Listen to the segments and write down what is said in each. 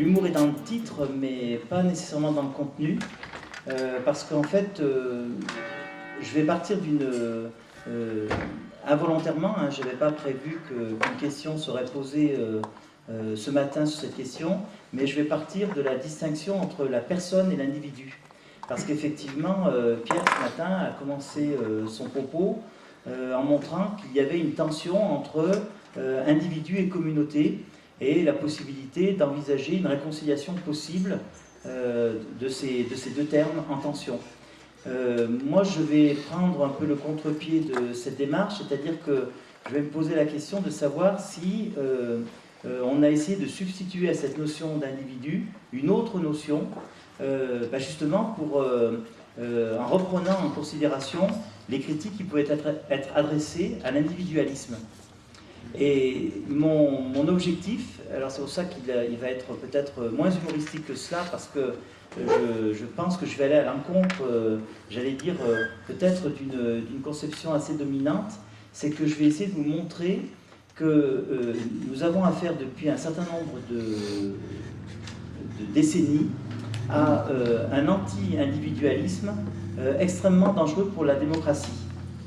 l'humour est dans le titre, mais pas nécessairement dans le contenu, parce qu'en fait, je vais partir d'une... involontairement, hein, je n'avais pas prévu qu'une question serait posée ce matin sur cette question, mais je vais partir de la distinction entre la personne et l'individu. Parce qu'effectivement, Pierre, ce matin, a commencé son propos en montrant qu'il y avait une tension entre individu et communauté, et la possibilité d'envisager une réconciliation possible de ces deux termes en tension. Moi, je vais prendre un peu le contre-pied de cette démarche, c'est-à-dire que je vais me poser la question de savoir si on a essayé de substituer à cette notion d'individu une autre notion, justement en reprenant en considération les critiques qui pouvaient être adressées à l'individualisme. Et mon objectif, alors c'est pour ça qu'il va être peut-être moins humoristique que cela, parce que je pense que je vais aller à l'encontre, j'allais dire, peut-être d'une conception assez dominante, c'est que je vais essayer de vous montrer que nous avons affaire depuis un certain nombre de décennies à un anti-individualisme extrêmement dangereux pour la démocratie.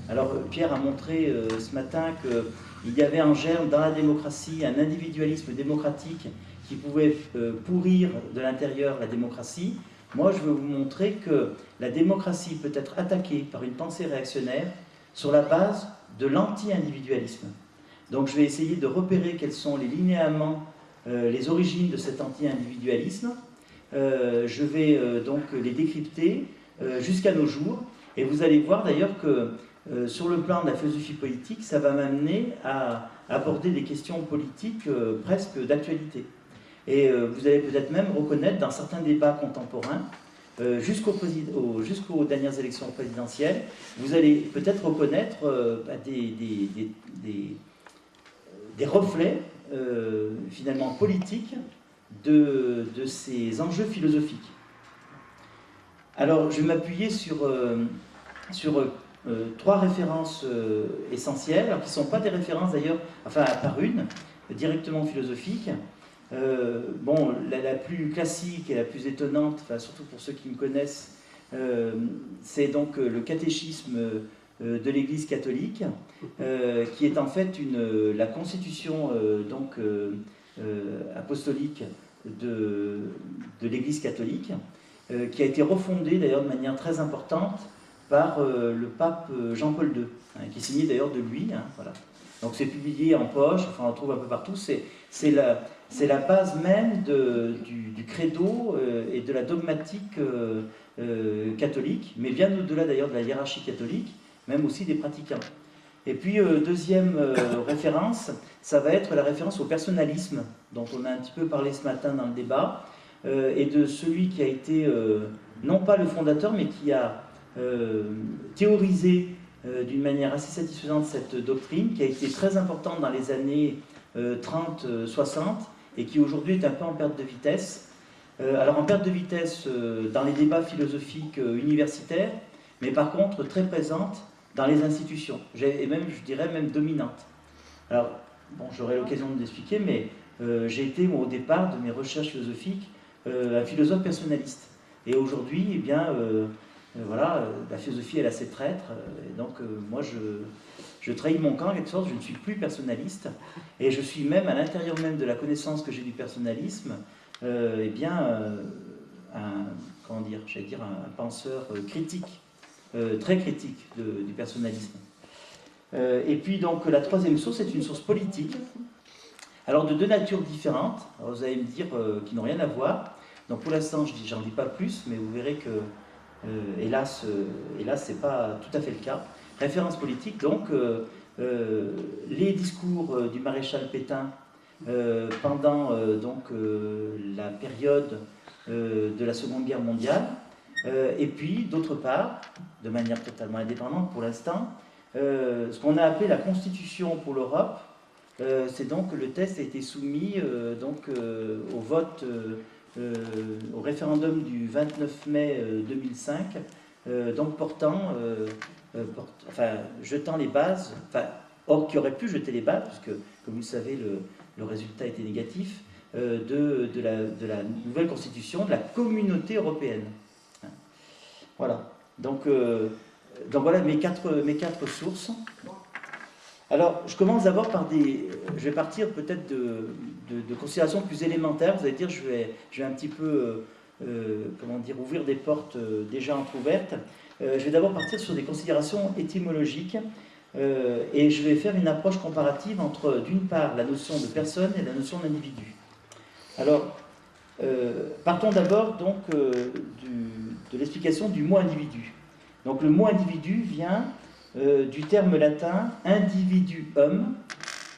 Alors Pierre a montré ce matin qu'il y avait en germe dans la démocratie un individualisme démocratique qui pouvait pourrir de l'intérieur la démocratie. Moi, je veux vous montrer que la démocratie peut être attaquée par une pensée réactionnaire sur la base de l'anti-individualisme. Donc je vais essayer de repérer quels sont les linéaments, les origines de cet anti-individualisme. Je vais donc les décrypter jusqu'à nos jours. Et vous allez voir d'ailleurs que sur le plan de la philosophie politique, ça va m'amener à aborder des questions politiques presque d'actualité. Et vous allez peut-être même reconnaître dans certains débats contemporains, jusqu'aux dernières élections présidentielles, vous allez peut-être reconnaître des reflets finalement politiques de ces enjeux philosophiques. Alors je vais m'appuyer sur trois références essentielles, alors qui ne sont pas des références d'ailleurs, enfin à part une, directement philosophiques. La plus classique et la plus étonnante, enfin, surtout pour ceux qui me connaissent, c'est donc le catéchisme de l'Église catholique, qui est en fait la constitution apostolique de l'Église catholique, qui a été refondée d'ailleurs de manière très importante par le pape Jean-Paul II, qui est signé d'ailleurs de lui. Voilà. Donc c'est publié en poche, enfin on le trouve un peu partout, c'est la base même du credo et de la dogmatique catholique, mais bien au-delà d'ailleurs de la hiérarchie catholique, même aussi des pratiquants. Et puis deuxième référence, ça va être la référence au personnalisme, dont on a un petit peu parlé ce matin dans le débat, et de celui qui a été, non pas le fondateur, mais qui a théorisé d'une manière assez satisfaisante cette doctrine, qui a été très importante dans les années 30-60, et qui aujourd'hui est un peu en perte de vitesse. Alors en perte de vitesse dans les débats philosophiques universitaires, mais par contre très présente dans les institutions, et même, je dirais, même dominante. Alors, bon, j'aurai l'occasion de l'expliquer, mais j'ai été, au départ de mes recherches philosophiques, un philosophe personnaliste. Et aujourd'hui, eh bien, voilà, la philosophie, elle a ses traîtres, et donc moi, je trahis mon camp, en quelque sorte, je ne suis plus personnaliste, et je suis même, à l'intérieur même de la connaissance que j'ai du personnalisme, eh bien, un penseur critique, très critique du personnalisme. Et puis donc la troisième source est une source politique, alors de deux natures différentes. Alors, vous allez me dire qui n'ont rien à voir. Donc pour l'instant j'en dis pas plus, mais vous verrez que hélas c'est pas tout à fait le cas. Référence politique, donc les discours du maréchal Pétain pendant la période de la Seconde Guerre mondiale. Et puis, d'autre part, de manière totalement indépendante pour l'instant, ce qu'on a appelé la Constitution pour l'Europe, c'est donc que le texte a été soumis au vote, au référendum du 29 mai 2005, donc jetant les bases, or qui aurait pu jeter les bases, puisque, comme vous le savez, le résultat était négatif, de la nouvelle constitution de la communauté européenne. Voilà. Donc voilà mes quatre sources. Alors, je commence d'abord par je vais partir peut-être de considérations plus élémentaires. Vous allez dire, je vais un petit peu, comment dire, ouvrir des portes déjà entrouvertes. Je vais d'abord partir sur des considérations étymologiques et je vais faire une approche comparative entre, d'une part, la notion de personne et la notion d'individu. Alors, partons d'abord donc de l'explication du mot individu. Donc, le mot individu vient du terme latin individuum,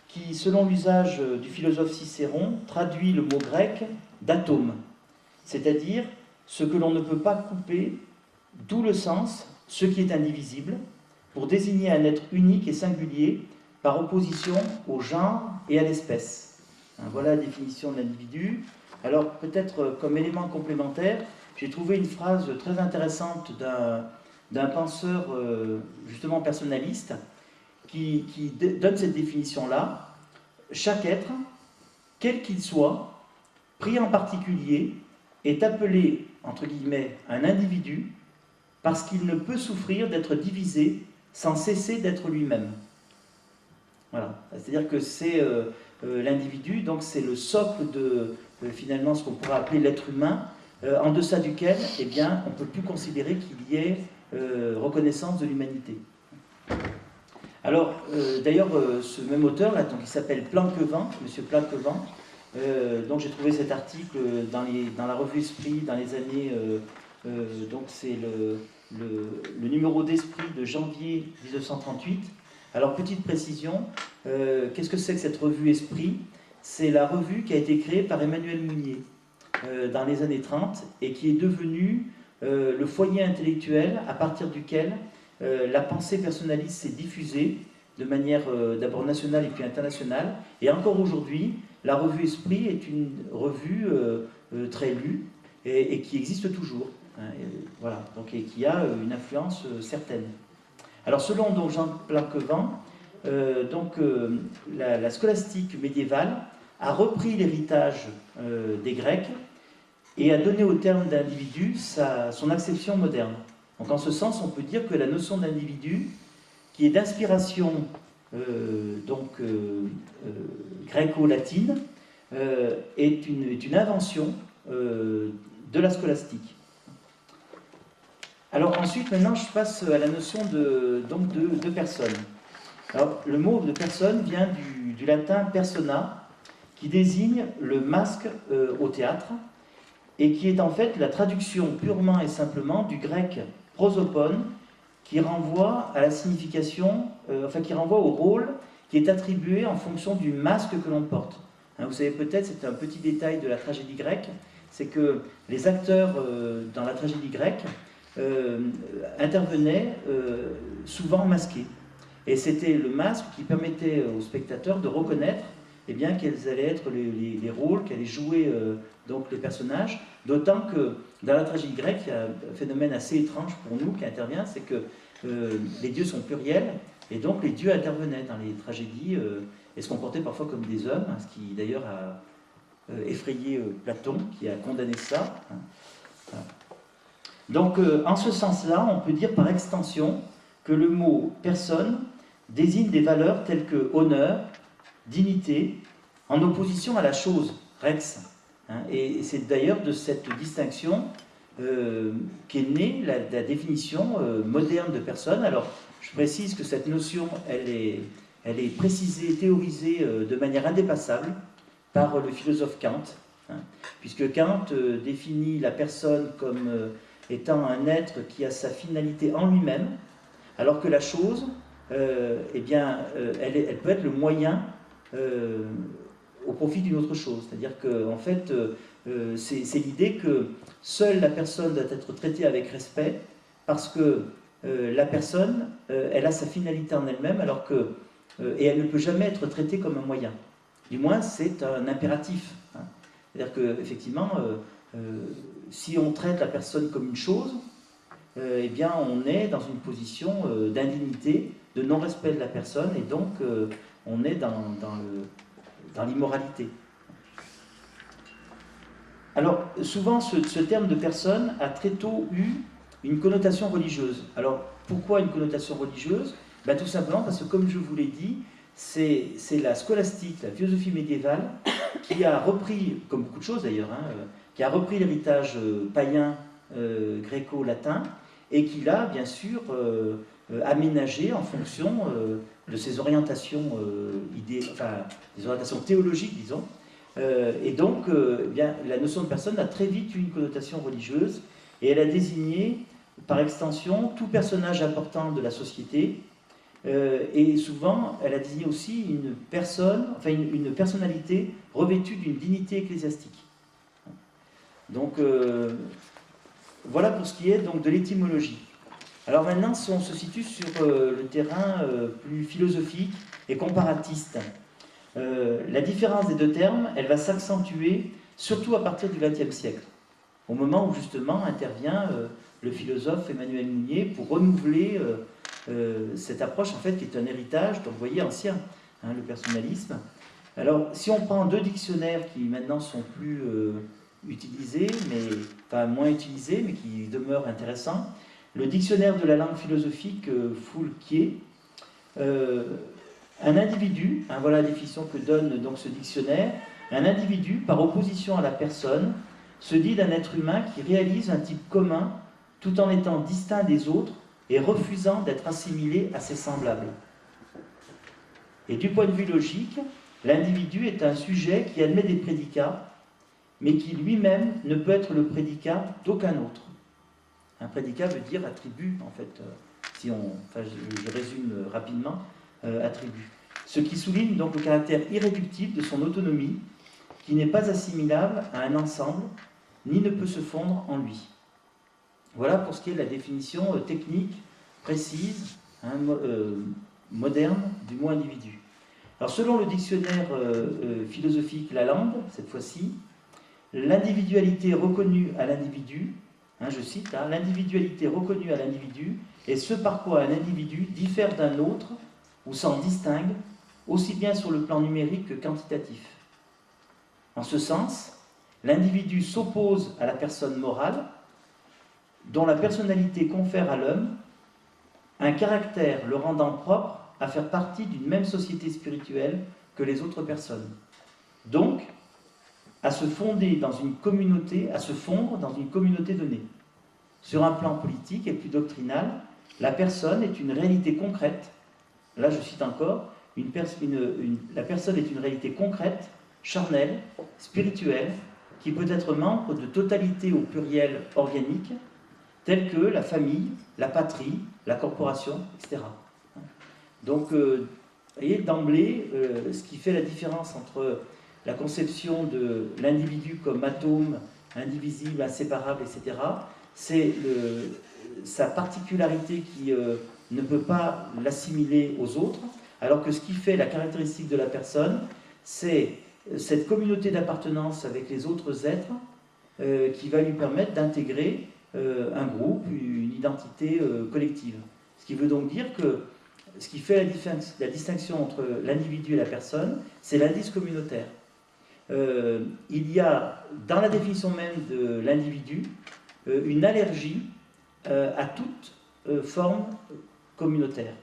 qui, selon l'usage du philosophe Cicéron, traduit le mot grec d'atome, c'est-à-dire ce que l'on ne peut pas couper, d'où le sens, ce qui est indivisible, pour désigner un être unique et singulier, par opposition au genre et à l'espèce. Voilà la définition de l'individu. Alors, peut-être comme élément complémentaire, j'ai trouvé une phrase très intéressante d'un penseur justement personnaliste qui donne cette définition-là. Chaque être, quel qu'il soit, pris en particulier, est appelé, entre guillemets, un individu parce qu'il ne peut souffrir d'être divisé sans cesser d'être lui-même. Voilà. C'est-à-dire que c'est l'individu, donc c'est le socle de finalement ce qu'on pourrait appeler l'être humain, en deçà duquel, eh bien, on ne peut plus considérer qu'il y ait reconnaissance de l'humanité. Alors, d'ailleurs, ce même auteur, là, donc, il s'appelle Planquevent, M. Planquevent, donc j'ai trouvé cet article dans la revue Esprit dans les années, donc c'est le numéro d'Esprit de janvier 1938. Alors, petite précision, qu'est-ce que c'est que cette revue Esprit? C'est la revue qui a été créée par Emmanuel Mounier dans les années 30 et qui est devenue le foyer intellectuel à partir duquel la pensée personnaliste s'est diffusée de manière d'abord nationale et puis internationale. Et encore aujourd'hui, la revue Esprit est une revue très lue et qui existe toujours. Voilà, donc, et qui a une influence certaine. Alors selon donc, Jean Planquevent, la scolastique médiévale a repris l'héritage des Grecs et a donné au terme d'individu son acception moderne. Donc en ce sens, on peut dire que la notion d'individu, qui est d'inspiration gréco-latine, est une invention de la scolastique. Alors ensuite, maintenant, je passe à la notion de personne. Alors, le mot de personne vient du latin persona, qui désigne le masque au théâtre, et qui est en fait la traduction purement et simplement du grec prosopone, qui renvoie à la signification, qui renvoie au rôle qui est attribué en fonction du masque que l'on porte. Vous savez peut-être, c'est un petit détail de la tragédie grecque, c'est que les acteurs dans la tragédie grecque intervenaient souvent masqués. Et c'était le masque qui permettait aux spectateurs de reconnaître quels allaient être les rôles, qu'allaient jouer donc les personnages. D'autant que dans la tragédie grecque, il y a un phénomène assez étrange pour nous qui intervient, c'est que les dieux sont pluriels, et donc les dieux intervenaient dans les tragédies et se comportaient parfois comme des hommes, ce qui d'ailleurs a effrayé Platon, qui a condamné ça. Voilà. Donc en ce sens-là, on peut dire par extension que le mot « personne » désigne des valeurs telles que honneur, dignité, en opposition à la chose, rex. Et c'est d'ailleurs de cette distinction qu'est née la définition moderne de personne. Alors, je précise que cette notion, elle est précisée, théorisée de manière indépassable par le philosophe Kant, puisque Kant définit la personne comme étant un être qui a sa finalité en lui-même, alors que la chose, elle peut être le moyen au profit d'une autre chose. C'est-à-dire qu'en fait, c'est l'idée que seule la personne doit être traitée avec respect, parce que la personne, elle a sa finalité en elle-même, et elle ne peut jamais être traitée comme un moyen. Du moins, c'est un impératif. C'est-à-dire qu'effectivement, si on traite la personne comme une chose, on est dans une position d'indignité, de non-respect de la personne, et donc on est dans l'immoralité. Alors, souvent, ce terme de personne a très tôt eu une connotation religieuse. Alors, pourquoi une connotation religieuse? Ben, tout simplement parce que, comme je vous l'ai dit, c'est la scolastique, la philosophie médiévale, qui a repris, comme beaucoup de choses d'ailleurs, qui a repris l'héritage païen gréco-latin, et qui l'a, bien sûr, aménagé en fonction de ses orientations, des orientations théologiques, disons. Et donc, bien, la notion de personne a très vite eu une connotation religieuse, et elle a désigné, par extension, tout personnage important de la société, et souvent, elle a désigné aussi une personne, enfin une personnalité revêtue d'une dignité ecclésiastique. Donc, voilà pour ce qui est donc de l'étymologie. Alors maintenant, si on se situe sur le terrain plus philosophique et comparatiste, la différence des deux termes, elle va s'accentuer surtout à partir du XXe siècle, au moment où justement intervient le philosophe Emmanuel Mounier pour renouveler cette approche en fait qui est un héritage, donc vous voyez, ancien, le personnalisme. Alors, si on prend deux dictionnaires qui maintenant sont plus utilisés, enfin moins utilisés, mais qui demeurent intéressants, le dictionnaire de la langue philosophique Foulquier, un individu, voilà la définition que donne donc ce dictionnaire, un individu, par opposition à la personne, se dit d'un être humain qui réalise un type commun tout en étant distinct des autres et refusant d'être assimilé à ses semblables. Et du point de vue logique, l'individu est un sujet qui admet des prédicats, mais qui lui-même ne peut être le prédicat d'aucun autre. Un prédicat veut dire attribut, en fait, je résume rapidement, attribut. Ce qui souligne donc le caractère irréductible de son autonomie, qui n'est pas assimilable à un ensemble, ni ne peut se fondre en lui. Voilà pour ce qui est de la définition technique, précise, moderne du mot individu. Alors selon le dictionnaire philosophique Lalande, cette fois-ci, l'individualité reconnue à l'individu, je cite, l'individualité reconnue à l'individu est ce par quoi un individu diffère d'un autre ou s'en distingue, aussi bien sur le plan numérique que quantitatif. En ce sens, l'individu s'oppose à la personne morale, dont la personnalité confère à l'homme un caractère le rendant propre à faire partie d'une même société spirituelle que les autres personnes. Donc, à se fonder dans une communauté, à se fondre dans une communauté donnée. Sur un plan politique et plus doctrinal, la personne est une réalité concrète. Là, je cite encore, la personne est une réalité concrète, charnelle, spirituelle, qui peut être membre de totalités au pluriel organiques, telles que la famille, la patrie, la corporation, etc. Donc, vous voyez, d'emblée, ce qui fait la différence entre la conception de l'individu comme atome, indivisible, inséparable, etc., c'est sa particularité qui ne peut pas l'assimiler aux autres, alors que ce qui fait la caractéristique de la personne, c'est cette communauté d'appartenance avec les autres êtres qui va lui permettre d'intégrer un groupe, une identité collective. Ce qui veut donc dire que ce qui fait la distinction entre l'individu et la personne, c'est l'indice communautaire. Il y a, dans la définition même de l'individu, une allergie à toute forme communautaire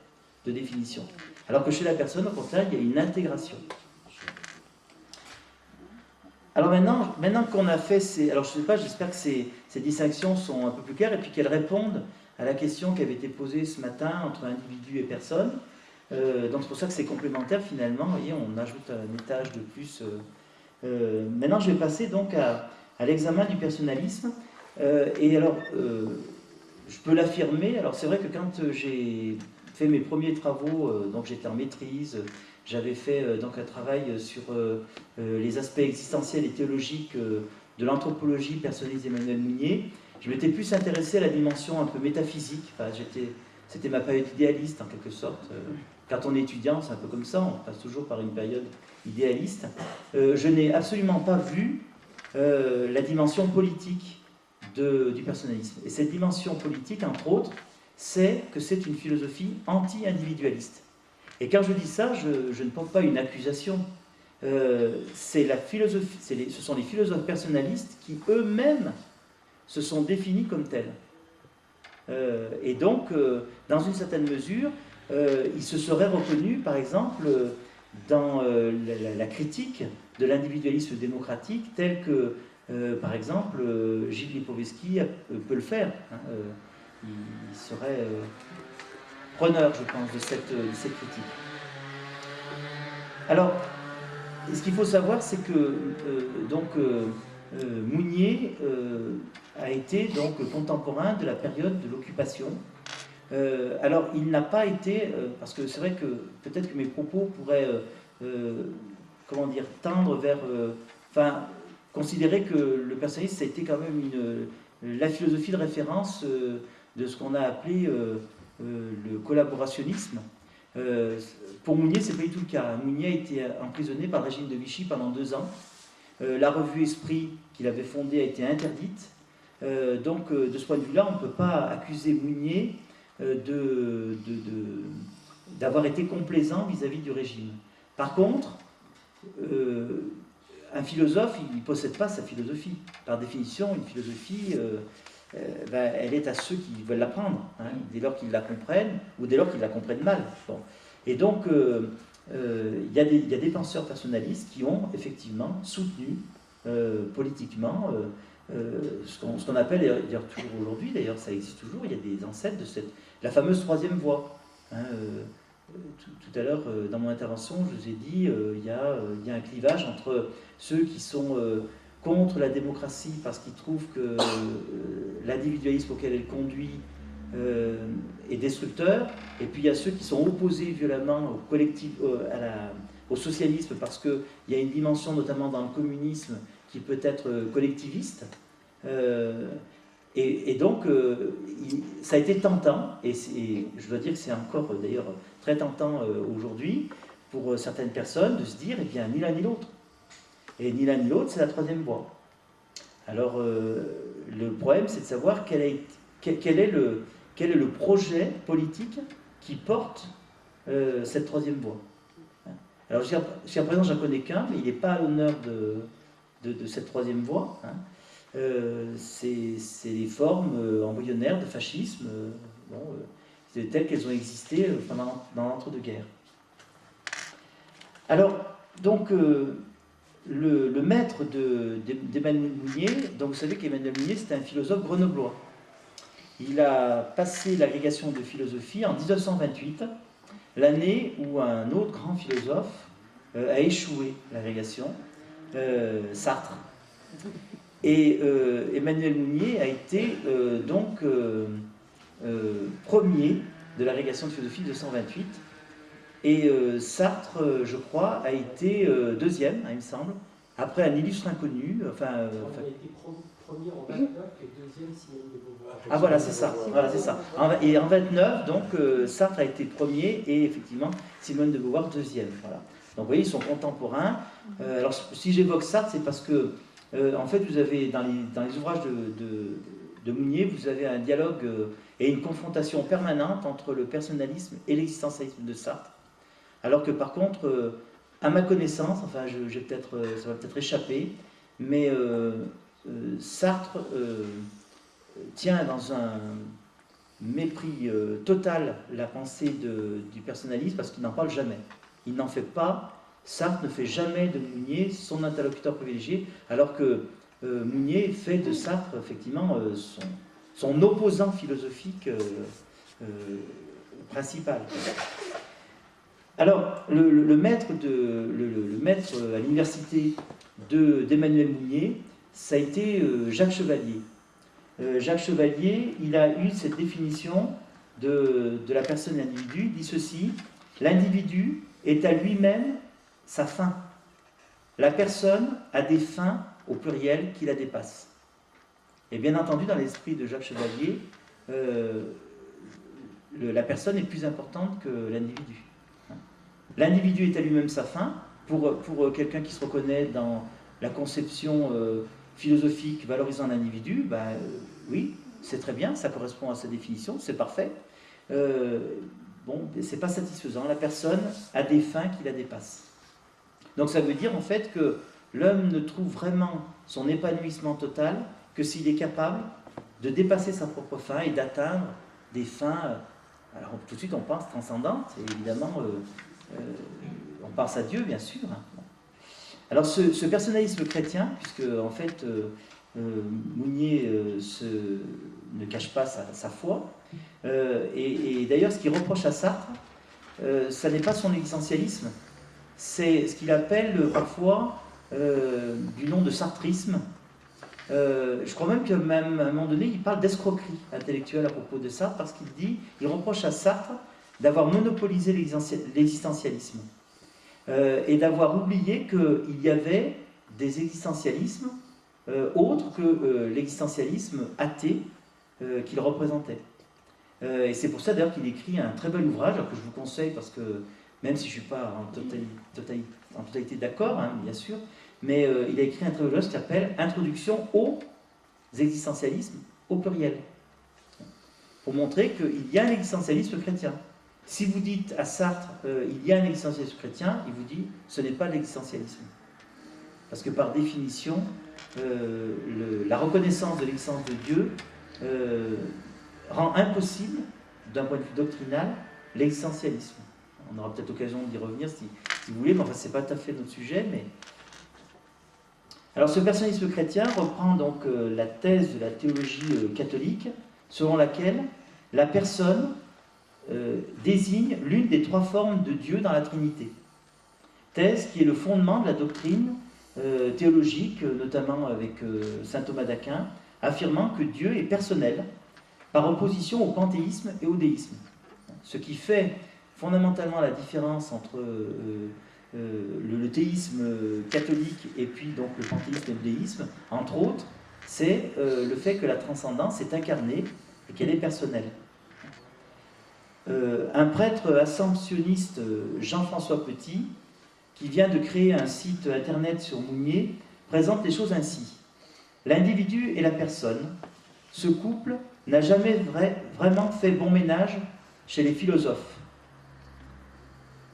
de définition. Alors que chez la personne, au contraire, il y a une intégration. Alors maintenant qu'on a fait ces... Alors je ne sais pas, j'espère que ces distinctions sont un peu plus claires et puis qu'elles répondent à la question qui avait été posée ce matin entre individu et personne. Donc c'est pour ça que c'est complémentaire finalement. Vous voyez, on ajoute un étage de plus. Maintenant, je vais passer donc à l'examen du personnalisme. Et alors, je peux l'affirmer. Alors c'est vrai que quand j'ai fait mes premiers travaux, donc j'étais en maîtrise, j'avais fait donc un travail sur les aspects existentiels et théologiques de l'anthropologie personnaliste d'Emmanuel Mounier. Je m'étais plus intéressé à la dimension un peu métaphysique. Enfin, c'était ma période idéaliste en quelque sorte. Quand on est étudiant, c'est un peu comme ça, on passe toujours par une période idéaliste. Je n'ai absolument pas vu la dimension politique du personnalisme. Et cette dimension politique, entre autres, c'est que c'est une philosophie anti-individualiste. Et quand je dis ça, je ne porte pas une accusation. c'est la philosophie, ce sont les philosophes personnalistes qui eux-mêmes se sont définis comme tels. Et donc, dans une certaine mesure, ils se seraient reconnus, par exemple, dans la critique de l'individualisme démocratique, tel que, par exemple, Gilles Lipovetsky peut le faire. Hein, il serait preneur, je pense, de cette critique. Alors, ce qu'il faut savoir, c'est que Mounier a été donc contemporain de la période de l'occupation. Alors, il n'a pas été, parce que c'est vrai que peut-être que mes propos pourraient, comment dire, tendre vers, enfin, considérer que le personnalisme, ça a été quand même la philosophie de référence de ce qu'on a appelé le collaborationnisme. Pour Mounier, c'est pas du tout le cas. Mounier a été emprisonné par le régime de Vichy pendant 2 ans. La revue Esprit qu'il avait fondée a été interdite. Donc, de ce point de vue-là, on ne peut pas accuser Mounier d'avoir été complaisant vis-à-vis du régime. Par contre, un philosophe, il ne possède pas sa philosophie. Par définition, une philosophie, elle est à ceux qui veulent l'apprendre, hein, dès lors qu'ils la comprennent, ou dès lors qu'ils la comprennent mal. Bon. Et donc, il y a des penseurs personnalistes qui ont effectivement soutenu politiquement ce qu'on appelle, d'ailleurs toujours aujourd'hui, d'ailleurs ça existe toujours, il y a des ancêtres de la fameuse troisième voie. Hein, tout à l'heure, dans mon intervention, je vous ai dit, il y a un clivage entre ceux qui sont contre la démocratie parce qu'ils trouvent que l'individualisme auquel elle conduit est destructeur, et puis il y a ceux qui sont opposés violemment au socialisme parce qu'il y a une dimension, notamment dans le communisme, qui peut être collectiviste. Et donc, ça a été tentant, et je dois dire que c'est encore d'ailleurs très tentant aujourd'hui pour certaines personnes de se dire, eh bien, ni l'un ni l'autre. Et ni l'un ni l'autre, c'est la troisième voie. Alors, le problème, c'est de savoir quel est le projet politique qui porte cette troisième voie. Alors, jusqu'à présent, j'en connais qu'un, mais il n'est pas à l'honneur de cette troisième voie. Hein. C'est les formes embryonnaires de fascisme, telles qu'elles ont existé dans l'entre-deux-guerres. Alors, donc, le maître d'Emmanuel Mounier, donc vous savez qu'Emmanuel Mounier, c'était un philosophe grenoblois. Il a passé l'agrégation de philosophie en 1928, l'année où un autre grand philosophe a échoué l'agrégation, Sartre. Et Emmanuel Mounier a été premier de l'agrégation de philosophie 1928. Et Sartre, je crois, a été deuxième, hein, il me semble, après un illustre inconnu. Il a été premier en 29 et deuxième Simone de Beauvoir. Ah voilà, c'est ça. Voilà, c'est ça. Et en 29, donc, Sartre a été premier et effectivement Simone de Beauvoir deuxième. Voilà. Donc vous voyez, ils sont contemporains. Alors si j'évoque Sartre, c'est parce que, en fait, vous avez dans les ouvrages de Mounier, vous avez un dialogue et une confrontation permanente entre le personnalisme et l'existentialisme de Sartre. Alors que par contre, à ma connaissance, enfin, ça va peut-être échapper, mais Sartre tient dans un mépris total la pensée du personnalisme parce qu'il n'en parle jamais. Il n'en fait pas. Sartre ne fait jamais de Mounier son interlocuteur privilégié, alors que Mounier fait de Sartre effectivement son opposant philosophique principal. Alors, le maître à l'université d'Emmanuel Mounier, ça a été Jacques Chevalier. Jacques Chevalier, il a eu cette définition de la personne et de l'individu. Il dit ceci: l'individu est à lui-même sa fin. La personne a des fins, au pluriel, qui la dépassent. Et bien entendu, dans l'esprit de Jacques Chevalier, la personne est plus importante que l'individu. L'individu est à lui-même sa fin. Pour quelqu'un qui se reconnaît dans la conception philosophique valorisant l'individu, oui, c'est très bien, ça correspond à sa définition, c'est parfait. Bon, c'est pas satisfaisant. La personne a des fins qui la dépassent. Donc ça veut dire en fait que l'homme ne trouve vraiment son épanouissement total que s'il est capable de dépasser sa propre fin et d'atteindre des fins, alors tout de suite on pense transcendantes, et évidemment on pense à Dieu bien sûr. Alors ce personnalisme chrétien, puisque en fait Mounier ne cache pas sa foi, et d'ailleurs ce qu'il reproche à Sartre, ça n'est pas son existentialisme, c'est ce qu'il appelle parfois du nom de sartrisme. Je crois même qu'à un moment donné, il parle d'escroquerie intellectuelle à propos de Sartre, parce il reproche à Sartre d'avoir monopolisé l'existentialisme et d'avoir oublié qu'il y avait des existentialismes autres que l'existentialisme athée qu'il représentait. Et c'est pour ça d'ailleurs qu'il écrit un très bel ouvrage, que je vous conseille, parce que même si je ne suis pas en totalité d'accord, hein, bien sûr, mais il a écrit un très bel ouvrage qui s'appelle « Introduction aux existentialismes au pluriel », pour montrer qu'il y a un existentialisme chrétien. Si vous dites à Sartre il y a un existentialisme chrétien, il vous dit ce n'est pas l'existentialisme. Parce que par définition, la reconnaissance de l'existence de Dieu rend impossible, d'un point de vue doctrinal, l'existentialisme. On aura peut-être l'occasion d'y revenir si vous voulez, mais enfin, ce n'est pas tout à fait notre sujet. Mais... Alors, ce personnalisme chrétien reprend donc la thèse de la théologie catholique, selon laquelle la personne désigne l'une des trois formes de Dieu dans la Trinité. Thèse qui est le fondement de la doctrine théologique, notamment avec saint Thomas d'Aquin, affirmant que Dieu est personnel, par opposition au panthéisme et au déisme. Ce qui fait fondamentalement la différence entre le théisme catholique et puis donc le panthéisme et le déisme, entre autres, c'est le fait que la transcendance est incarnée et qu'elle est personnelle. Un prêtre assomptionniste, Jean-François Petit, qui vient de créer un site internet sur Mounier, présente les choses ainsi. L'individu et la personne, ce couple n'a jamais vraiment fait bon ménage chez les philosophes.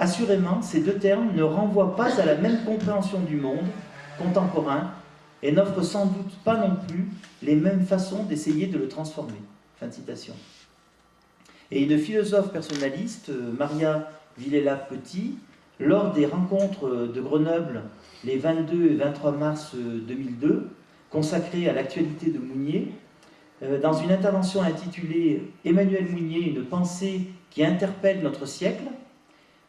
Assurément, ces deux termes ne renvoient pas à la même compréhension du monde contemporain et n'offrent sans doute pas non plus les mêmes façons d'essayer de le transformer. Fin de citation. Et une philosophe personnaliste, Maria Villela-Petit, lors des rencontres de Grenoble les 22 et 23 mars 2002, consacrées à l'actualité de Mounier, dans une intervention intitulée « Emmanuel Mounier, une pensée qui interpelle notre siècle »,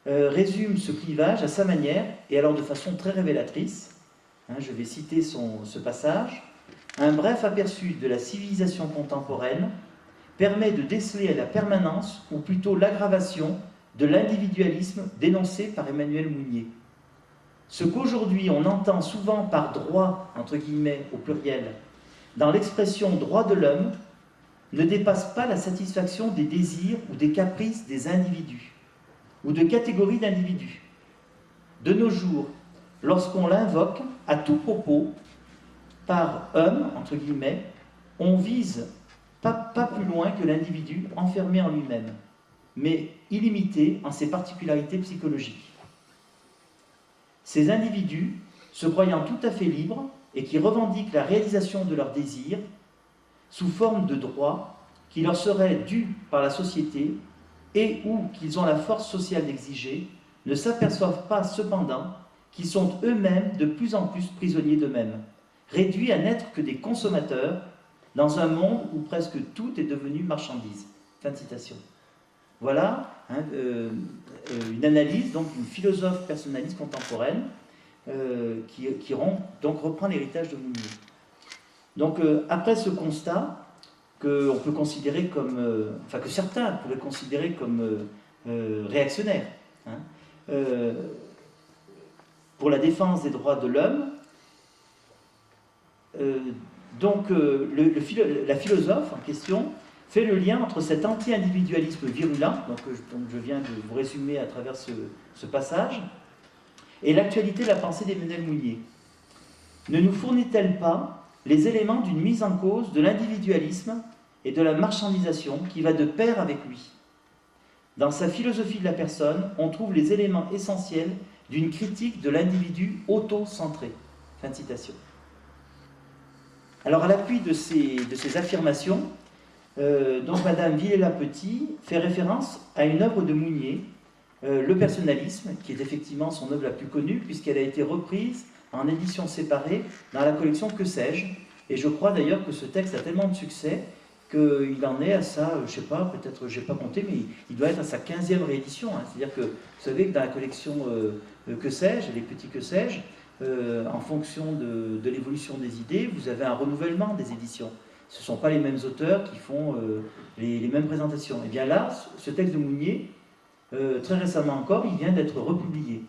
résume ce clivage à sa manière, et alors de façon très révélatrice. Je vais citer ce passage. « Un bref aperçu de la civilisation contemporaine permet de déceler la permanence, ou plutôt l'aggravation, de l'individualisme dénoncé par Emmanuel Mounier. Ce qu'aujourd'hui on entend souvent par droit, entre guillemets, au pluriel, dans l'expression droit de l'homme, ne dépasse pas la satisfaction des désirs ou des caprices des individus, ou de catégories d'individus. De nos jours, lorsqu'on l'invoque, à tout propos, par homme, entre guillemets, on vise pas plus loin que l'individu enfermé en lui-même, mais illimité en ses particularités psychologiques. Ces individus, se croyant tout à fait libres et qui revendiquent la réalisation de leurs désirs sous forme de droits qui leur seraient dus par la société et ou qu'ils ont la force sociale d'exiger, ne s'aperçoivent pas cependant qu'ils sont eux-mêmes de plus en plus prisonniers d'eux-mêmes, réduits à n'être que des consommateurs dans un monde où presque tout est devenu marchandise. Fin de citation. Voilà une analyse, donc une philosophe personnaliste contemporaine qui reprend l'héritage de Mounier. Donc après ce constat, qu'on peut considérer comme, que certains pourraient considérer comme réactionnaire, pour la défense des droits de l'homme, la philosophe en question fait le lien entre cet anti-individualisme virulent, donc je viens de vous résumer à travers ce passage, et l'actualité de la pensée d'Emmanuel Mounier. Ne nous fournit-elle pas les éléments d'une mise en cause de l'individualisme et de la marchandisation qui va de pair avec lui? Dans sa philosophie de la personne, on trouve les éléments essentiels d'une critique de l'individu auto-centré. Fin de citation. Alors, à l'appui de ces affirmations, donc Madame Villela-Petit fait référence à une œuvre de Mounier, Le personnalisme, qui est effectivement son œuvre la plus connue, puisqu'elle a été reprise en édition séparée dans la collection Que sais-je. Et je crois d'ailleurs que ce texte a tellement de succès qu'il en est à sa, je ne sais pas, peut-être, je n'ai pas compté, mais il doit être à sa 15e réédition. Hein. C'est-à-dire que vous savez que dans la collection Que sais-je, les petits Que sais-je, en fonction de l'évolution des idées, vous avez un renouvellement des éditions. Ce ne sont pas les mêmes auteurs qui font les mêmes présentations. Et bien là, ce texte de Mounier, très récemment encore, il vient d'être republié.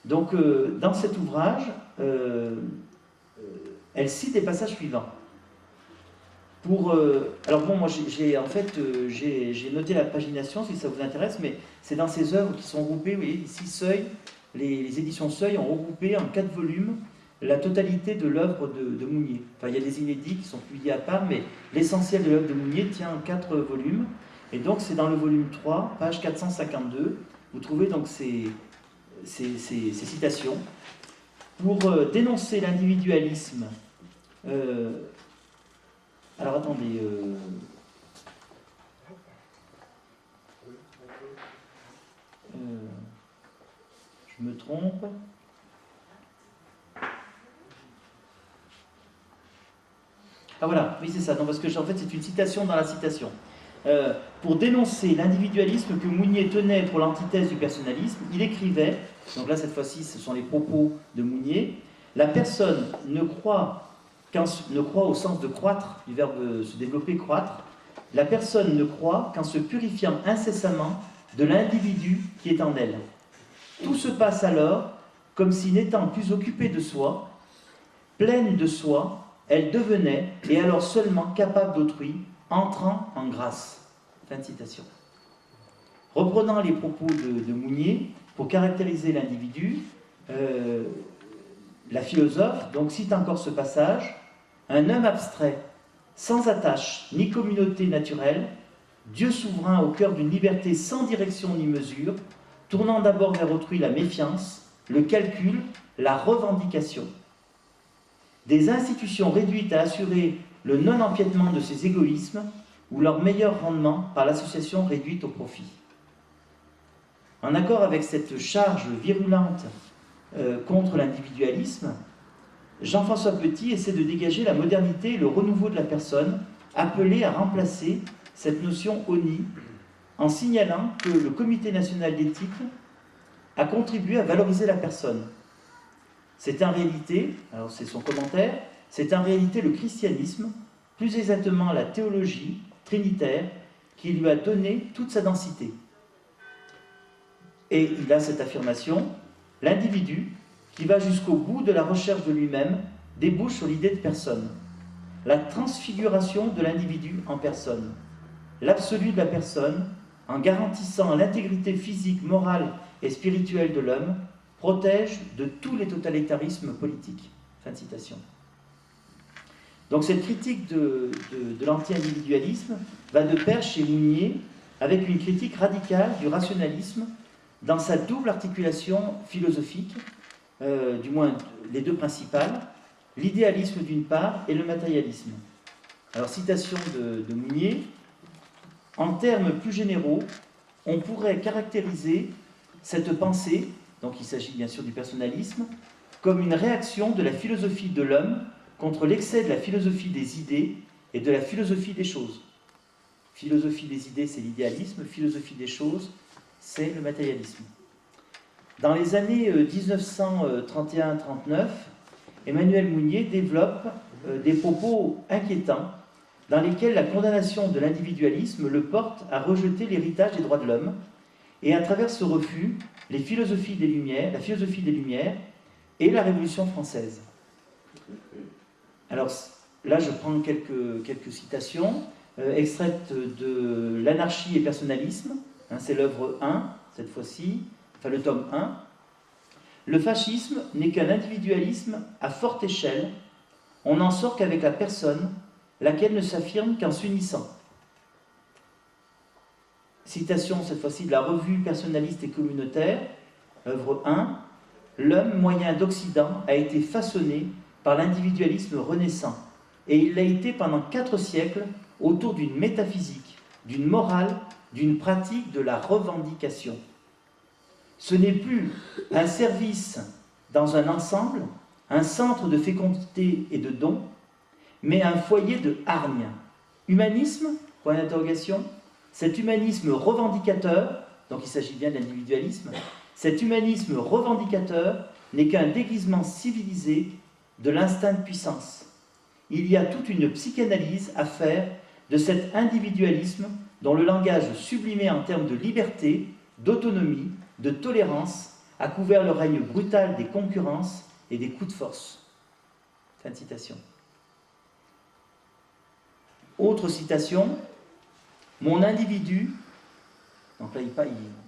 Donc, dans cet ouvrage, elle cite les passages suivants. Alors bon, moi j'ai noté la pagination si ça vous intéresse, mais c'est dans ces œuvres qui sont groupées, vous voyez, ici Seuil, les éditions Seuil ont regroupé en 4 volumes la totalité de l'œuvre de Mounier. Enfin, il y a des inédits qui sont publiés à part, mais l'essentiel de l'œuvre de Mounier tient en 4 volumes. Et donc c'est dans le volume 3, page 452, vous trouvez donc ces citations. Pour dénoncer l'individualisme, alors attendez, je me trompe. Ah voilà, oui c'est ça, non, parce que en fait c'est une citation dans la citation. Pour dénoncer l'individualisme que Mounier tenait pour l'antithèse du personnalisme, il écrivait, donc là cette fois-ci ce sont les propos de Mounier, la personne ne croit au sens de croître, du verbe se développer, croître, la personne ne croit qu'en se purifiant incessamment de l'individu qui est en elle. Tout se passe alors comme si n'étant plus occupée de soi, pleine de soi, elle devenait, et alors seulement capable d'autrui, entrant en grâce. Fin de citation. Reprenant les propos de Mounier, pour caractériser l'individu, la philosophe donc cite encore ce passage. Un homme abstrait, sans attache ni communauté naturelle, Dieu souverain au cœur d'une liberté sans direction ni mesure, tournant d'abord vers autrui la méfiance, le calcul, la revendication. Des institutions réduites à assurer le non-empiètement de ces égoïsmes ou leur meilleur rendement par l'association réduite au profit. En accord avec cette charge virulente contre l'individualisme, Jean-François Petit essaie de dégager la modernité et le renouveau de la personne, appelé à remplacer cette notion ONI, en signalant que le Comité national d'éthique a contribué à valoriser la personne. C'est en réalité, alors c'est son commentaire, c'est en réalité le christianisme, plus exactement la théologie trinitaire, qui lui a donné toute sa densité. Et il a cette affirmation, l'individu, qui va jusqu'au bout de la recherche de lui-même, débouche sur l'idée de personne. La transfiguration de l'individu en personne. L'absolu de la personne, en garantissant l'intégrité physique, morale et spirituelle de l'homme, protège de tous les totalitarismes politiques. Fin de citation. Donc cette critique de l'anti-individualisme va de pair chez Mounier avec une critique radicale du rationalisme dans sa double articulation philosophique, du moins les deux principales, l'idéalisme d'une part et le matérialisme. Alors citation de Mounier, en termes plus généraux, on pourrait caractériser cette pensée, donc il s'agit bien sûr du personnalisme, comme une réaction de la philosophie de l'homme contre l'excès de la philosophie des idées et de la philosophie des choses. Philosophie des idées, c'est l'idéalisme, philosophie des choses, c'est le matérialisme. Dans les années 1931-39, Emmanuel Mounier développe des propos inquiétants dans lesquels la condamnation de l'individualisme le porte à rejeter l'héritage des droits de l'homme et à travers ce refus, la philosophie des Lumières et la Révolution française. Alors là, je prends quelques citations extraites de L'anarchie et personnalisme, hein, c'est l'œuvre 1, cette fois-ci, enfin le tome 1. Le fascisme n'est qu'un individualisme à forte échelle, on n'en sort qu'avec la personne, laquelle ne s'affirme qu'en s'unissant. Citation cette fois-ci de la revue personnaliste et communautaire, œuvre 1, l'homme moyen d'Occident a été façonné par l'individualisme renaissant, et il l'a été pendant 4 siècles autour d'une métaphysique, d'une morale, d'une pratique de la revendication. Ce n'est plus un service dans un ensemble, un centre de fécondité et de dons, mais un foyer de hargne. Humanisme, point d'interrogation, cet humanisme revendicateur, donc il s'agit bien de l'individualisme, cet humanisme revendicateur n'est qu'un déguisement civilisé de l'instinct de puissance. Il y a toute une psychanalyse à faire de cet individualisme dont le langage sublimé en termes de liberté, d'autonomie, de tolérance a couvert le règne brutal des concurrences et des coups de force. Fin de citation. Autre citation, mon individu, donc là il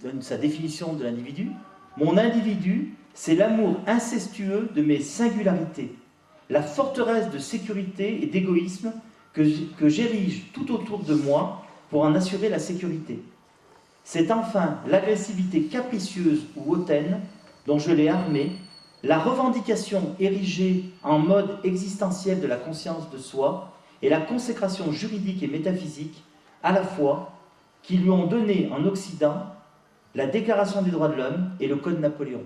donne sa définition de l'individu, mon individu, c'est l'amour incestueux de mes singularités, la forteresse de sécurité et d'égoïsme que j'érige tout autour de moi pour en assurer la sécurité. C'est enfin l'agressivité capricieuse ou hautaine dont je l'ai armé, la revendication érigée en mode existentiel de la conscience de soi et la consécration juridique et métaphysique à la fois qui lui ont donné en Occident la Déclaration des droits de l'homme et le Code Napoléon.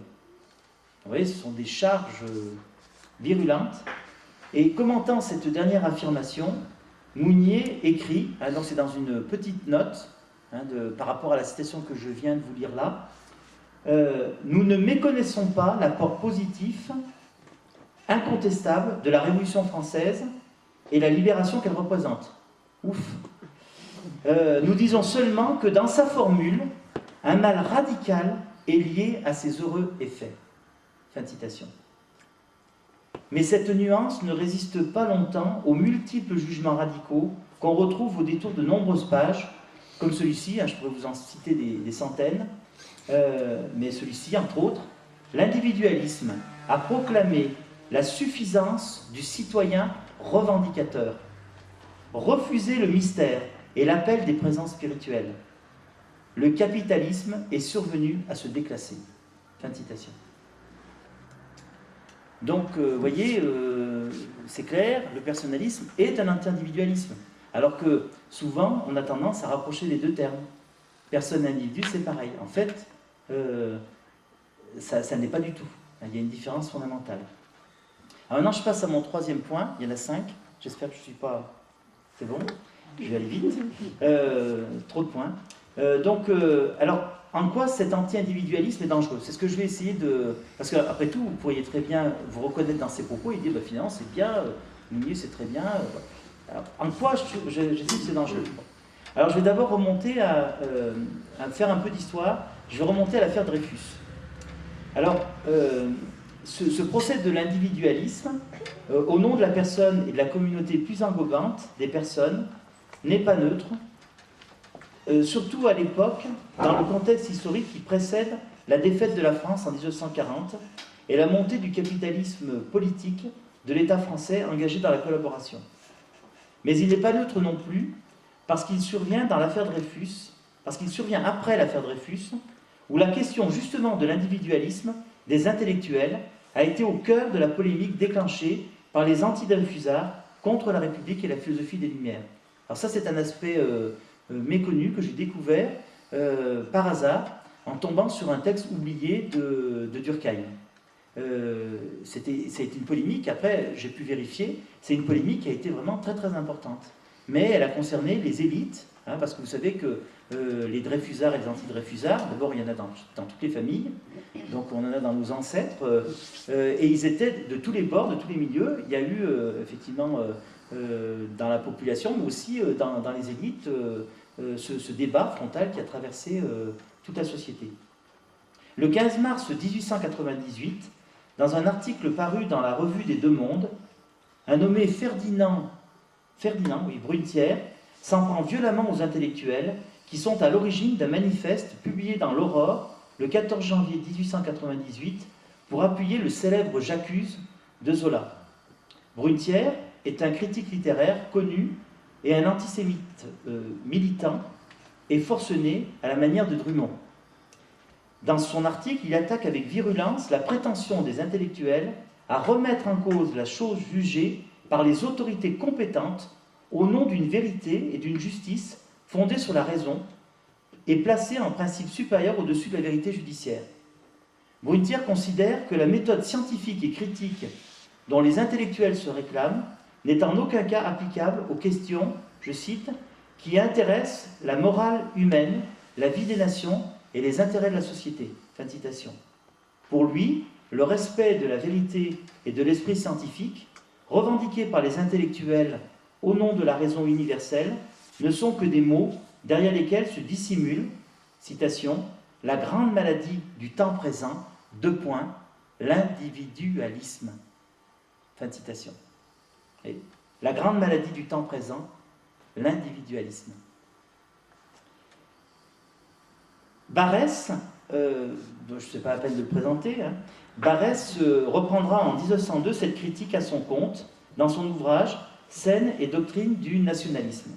Vous voyez, ce sont des charges virulentes. Et commentant cette dernière affirmation, Mounier écrit, donc c'est dans une petite note, par rapport à la citation que je viens de vous lire là, nous ne méconnaissons pas l'apport positif, incontestable de la Révolution française et la libération qu'elle représente. Ouf. Nous disons seulement que dans sa formule, un mal radical est lié à ses heureux effets. Fin de citation. Mais cette nuance ne résiste pas longtemps aux multiples jugements radicaux qu'on retrouve au détour de nombreuses pages, comme celui-ci, je pourrais vous en citer des centaines, mais celui-ci, entre autres, l'individualisme a proclamé la suffisance du citoyen revendicateur, refusé le mystère et l'appel des présences spirituelles. Le capitalisme est survenu à se déclasser. Fin de citation. Donc, vous voyez, c'est clair, le personnalisme est un anti-individualisme. Alors que souvent, on a tendance à rapprocher les deux termes. Personne-individu, c'est pareil. En fait, ça n'est pas du tout. Il y a une différence fondamentale. Alors maintenant, je passe à mon troisième point. Il y en a 5. J'espère que je ne suis pas... C'est bon, je vais aller vite. Trop de points. Alors, en quoi cet anti-individualisme est dangereux? C'est ce que je vais essayer de... Parce qu'après tout, vous pourriez très bien vous reconnaître dans ces propos et dire, finalement, c'est bien, Mounier, c'est très bien. Alors, en quoi j'estime que c'est dangereux? Alors, je vais d'abord remonter à faire un peu d'histoire. Je vais remonter à l'affaire Dreyfus. Alors, ce procès de l'individualisme, au nom de la personne et de la communauté plus englobante des personnes, n'est pas neutre, surtout à l'époque, dans le contexte historique qui précède la défaite de la France en 1940 et la montée du capitalisme politique de l'État français engagé dans la collaboration. Mais il n'est pas neutre non plus parce qu'il survient dans l'affaire Dreyfus, parce qu'il survient après l'affaire Dreyfus, où la question justement de l'individualisme des intellectuels a été au cœur de la polémique déclenchée par les anti-dreyfusards contre la République et la philosophie des Lumières. Alors ça, c'est un aspect méconnu que j'ai découvert par hasard en tombant sur un texte oublié de Durkheim. C'était une polémique, après j'ai pu vérifier, c'est une polémique qui a été vraiment très très importante. Mais elle a concerné les élites, parce que vous savez que les dreyfusards et les anti-dreyfusards, d'abord il y en a dans toutes les familles, donc on en a dans nos ancêtres, et ils étaient de tous les bords, de tous les milieux. Il y a eu effectivement dans la population, mais aussi dans les élites, ce débat frontal qui a traversé toute la société. Le 15 mars 1898, dans un article paru dans la Revue des Deux Mondes, un nommé Ferdinand Brunetière s'en prend violemment aux intellectuels qui sont à l'origine d'un manifeste publié dans l'Aurore le 14 janvier 1898 pour appuyer le célèbre J'accuse de Zola. Brunetière est un critique littéraire connu et un antisémite militant et forcené à la manière de Drummond. Dans son article, il attaque avec virulence la prétention des intellectuels à remettre en cause la chose jugée par les autorités compétentes au nom d'une vérité et d'une justice fondée sur la raison et placée en principe supérieur au-dessus de la vérité judiciaire. Brunetière considère que la méthode scientifique et critique dont les intellectuels se réclament n'est en aucun cas applicable aux questions, je cite, qui intéressent la morale humaine, la vie des nations et les intérêts de la société. Fin de citation. Pour lui, le respect de la vérité et de l'esprit scientifique, revendiqués par les intellectuels au nom de la raison universelle, ne sont que des mots derrière lesquels se dissimule, citation, la grande maladie du temps présent, l'individualisme. Fin de citation. Et la grande maladie du temps présent, l'individualisme. Barrès, je ne sais pas la peine de le présenter, Barrès reprendra en 1902 cette critique à son compte dans son ouvrage « Scène et doctrine du nationalisme ».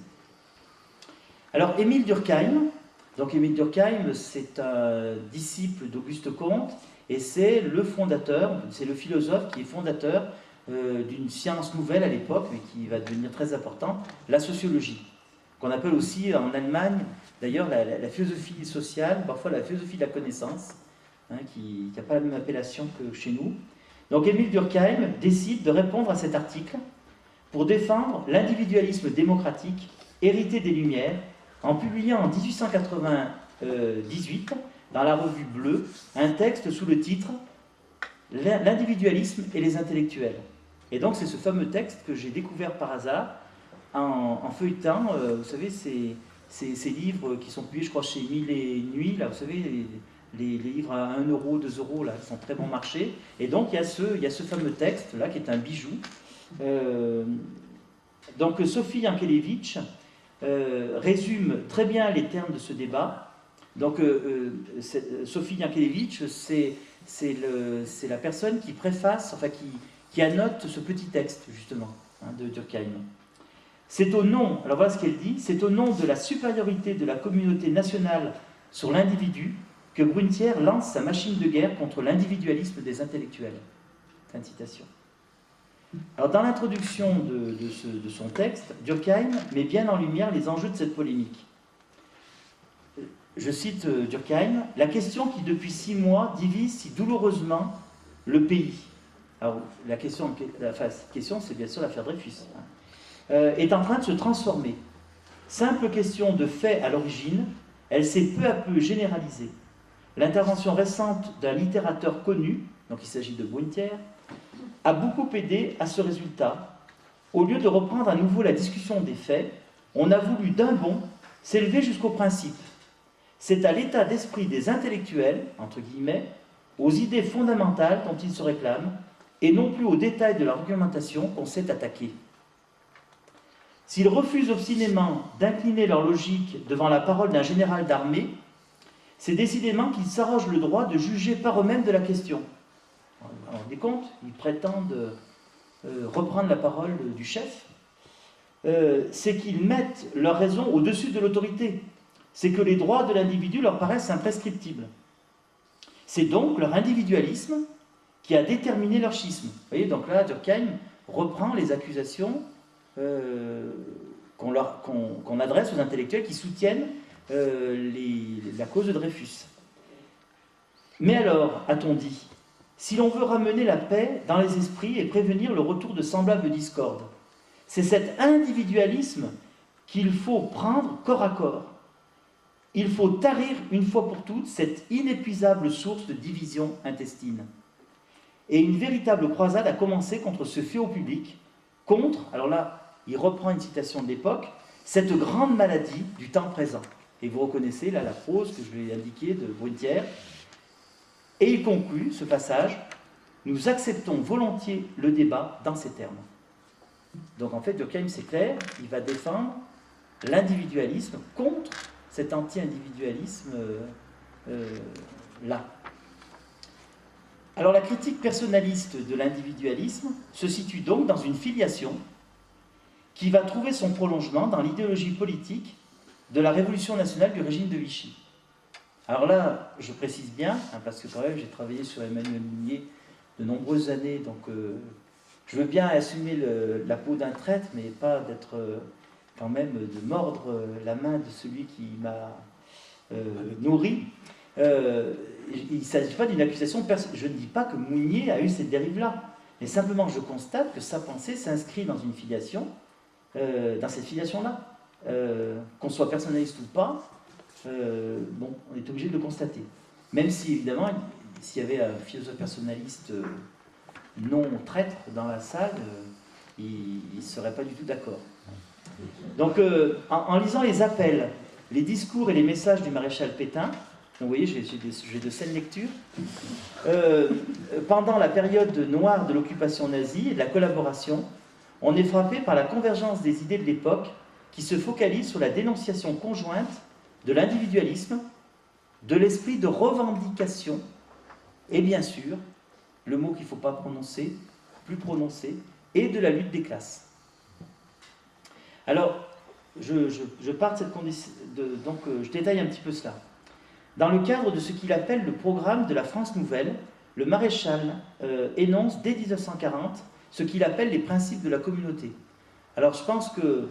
Alors, Émile Durkheim, c'est un disciple d'Auguste Comte et c'est le fondateur, c'est le philosophe qui est fondateur d'une science nouvelle à l'époque, mais qui va devenir très importante, la sociologie, qu'on appelle aussi en Allemagne, d'ailleurs, la philosophie sociale, parfois la philosophie de la connaissance, qui n'a pas la même appellation que chez nous. Donc Émile Durkheim décide de répondre à cet article pour défendre l'individualisme démocratique hérité des Lumières, en publiant en 1898, dans la revue Bleue, un texte sous le titre « L'individualisme et les intellectuels ». Et donc c'est ce fameux texte que j'ai découvert par hasard en feuilletant, vous savez, ces livres qui sont publiés, je crois, chez Mille et Nuits, là, vous savez, les livres à 1 euro, 2 euros, là, qui sont très bon marché. Et donc il y a ce fameux texte, là, qui est un bijou. Donc Sophie Yankelevitch résume très bien les termes de ce débat. Donc Sophie Yankelevitch, c'est la personne qui préface, enfin qui annote ce petit texte, justement, de Durkheim. C'est au nom, alors voilà ce qu'elle dit, c'est au nom de la supériorité de la communauté nationale sur l'individu que Brunetière lance sa machine de guerre contre l'individualisme des intellectuels. Fin de citation. Alors, dans l'introduction de son texte, Durkheim met bien en lumière les enjeux de cette polémique. Je cite Durkheim, « La question qui, depuis 6 mois, divise si douloureusement le pays. » Alors, la question, c'est bien sûr l'affaire Dreyfus. Est en train de se transformer. Simple question de fait à l'origine, elle s'est peu à peu généralisée. L'intervention récente d'un littérateur connu, donc il s'agit de Brunetière, a beaucoup aidé à ce résultat. Au lieu de reprendre à nouveau la discussion des faits, on a voulu d'un bond s'élever jusqu'au principe. C'est à l'état d'esprit des intellectuels, entre guillemets, aux idées fondamentales dont ils se réclament, et non plus aux détails de l'argumentation qu'on s'est attaqué. S'ils refusent obstinément d'incliner leur logique devant la parole d'un général d'armée, c'est décidément qu'ils s'arrogent le droit de juger par eux-mêmes de la question. Vous vous rendez compte ? Ils prétendent reprendre la parole du chef. C'est qu'ils mettent leur raison au-dessus de l'autorité. C'est que les droits de l'individu leur paraissent imprescriptibles. C'est donc leur individualisme qui a déterminé leur schisme. Vous voyez, donc là, Durkheim reprend les accusations qu'on adresse aux intellectuels qui soutiennent la cause de Dreyfus. Mais alors, a-t-on dit, si l'on veut ramener la paix dans les esprits et prévenir le retour de semblables discordes, c'est cet individualisme qu'il faut prendre corps à corps. Il faut tarir une fois pour toutes cette inépuisable source de division intestine. Et une véritable croisade a commencé contre ce fléau public, contre, alors là, il reprend une citation de l'époque, cette grande maladie du temps présent. Et vous reconnaissez là la prose que je vais indiquer de Brunetière. Et il conclut ce passage, nous acceptons volontiers le débat dans ces termes. Donc en fait, Durkheim, c'est clair, il va défendre l'individualisme contre cet anti-individualisme là. Alors la critique personnaliste de l'individualisme se situe donc dans une filiation qui va trouver son prolongement dans l'idéologie politique de la révolution nationale du régime de Vichy. Alors là, je précise bien, hein, parce que quand même j'ai travaillé sur Emmanuel Mounier de nombreuses années, donc je veux bien assumer la peau d'un traître, mais pas d'être quand même de mordre la main de celui qui m'a nourri. Il ne s'agit pas d'une accusation, je ne dis pas que Mounier a eu cette dérive-là, mais simplement je constate que sa pensée s'inscrit dans une filiation, dans cette filiation-là. Qu'on soit personnaliste ou pas, bon, on est obligé de le constater. Même si, évidemment, s'il y avait un philosophe personnaliste non traître dans la salle, il ne serait pas du tout d'accord. Donc, en lisant les appels, les discours et les messages du maréchal Pétain, donc vous voyez, j'ai de saines lectures, pendant la période noire de l'occupation nazie et de la collaboration, on est frappé par la convergence des idées de l'époque qui se focalise sur la dénonciation conjointe de l'individualisme, de l'esprit de revendication, et bien sûr, le mot qu'il ne faut pas prononcer, plus prononcer, et de la lutte des classes. Alors, je pars de cette condition, donc je détaille un petit peu cela. Dans le cadre de ce qu'il appelle le programme de la France nouvelle, le maréchal énonce dès 1940 ce qu'il appelle les principes de la communauté. Alors je pense que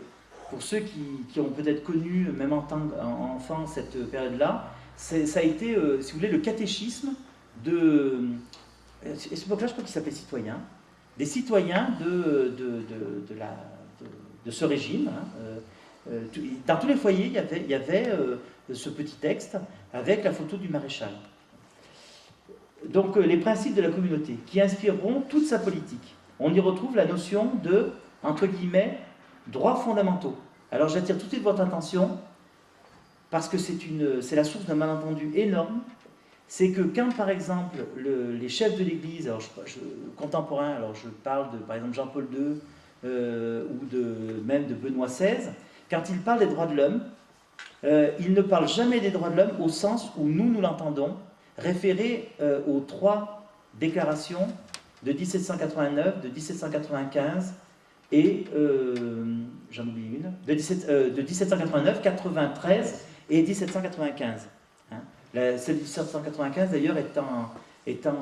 pour ceux qui ont peut-être connu, même en tant qu'enfant, cette période-là, ça a été, si vous voulez, le catéchisme de... À cette époque-là, je crois qu'il s'appelait citoyen. Des citoyens de ce régime. Hein, dans tous les foyers, il y avait ce petit texte avec la photo du maréchal. Donc, les principes de la communauté qui inspireront toute sa politique. On y retrouve la notion de, entre guillemets, droits fondamentaux. Alors j'attire tout de suite votre attention, parce que c'est la source d'un malentendu énorme, c'est que quand par exemple les chefs de l'Église, alors contemporains, alors je parle de par exemple Jean-Paul II ou même de Benoît XVI, quand ils parlent des droits de l'homme, ils ne parlent jamais des droits de l'homme au sens où nous l'entendons, référé aux 3 déclarations de 1789, de 1795 et, j'en oublie une, de 1789, 93 et 1795. Hein. Celle de 1795 d'ailleurs étant,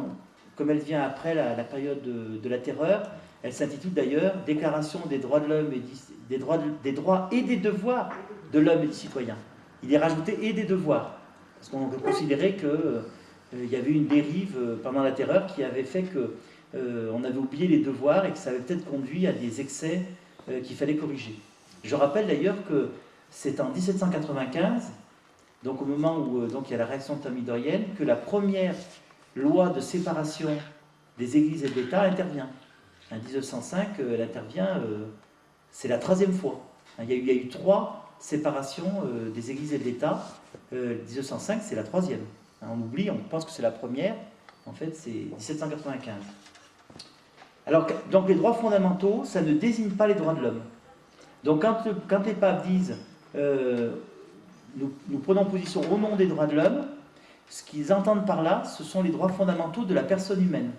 comme elle vient après la période de la terreur, elle s'intitule d'ailleurs « Déclaration des droits de l'homme et des droits et des devoirs de l'homme et du citoyen ». Il est rajouté « et des devoirs », parce qu'on considérait qu'il y avait une dérive pendant la terreur qui avait fait que on avait oublié les devoirs et que ça avait peut-être conduit à des excès qu'il fallait corriger. Je rappelle d'ailleurs que c'est en 1795, donc au moment où donc il y a la réaction thermidorienne, que la première loi de séparation des églises et de l'État intervient. En 1905, elle intervient, c'est la 3e fois. Il y a eu 3 séparations des églises et de l'État. 1905, c'est la 3e. On oublie, on pense que c'est la première. En fait, c'est 1795. Alors, donc les droits fondamentaux, ça ne désigne pas les droits de l'homme. Donc quand les papes disent nous prenons position au nom des droits de l'homme, ce qu'ils entendent par là, ce sont les droits fondamentaux de la personne humaine,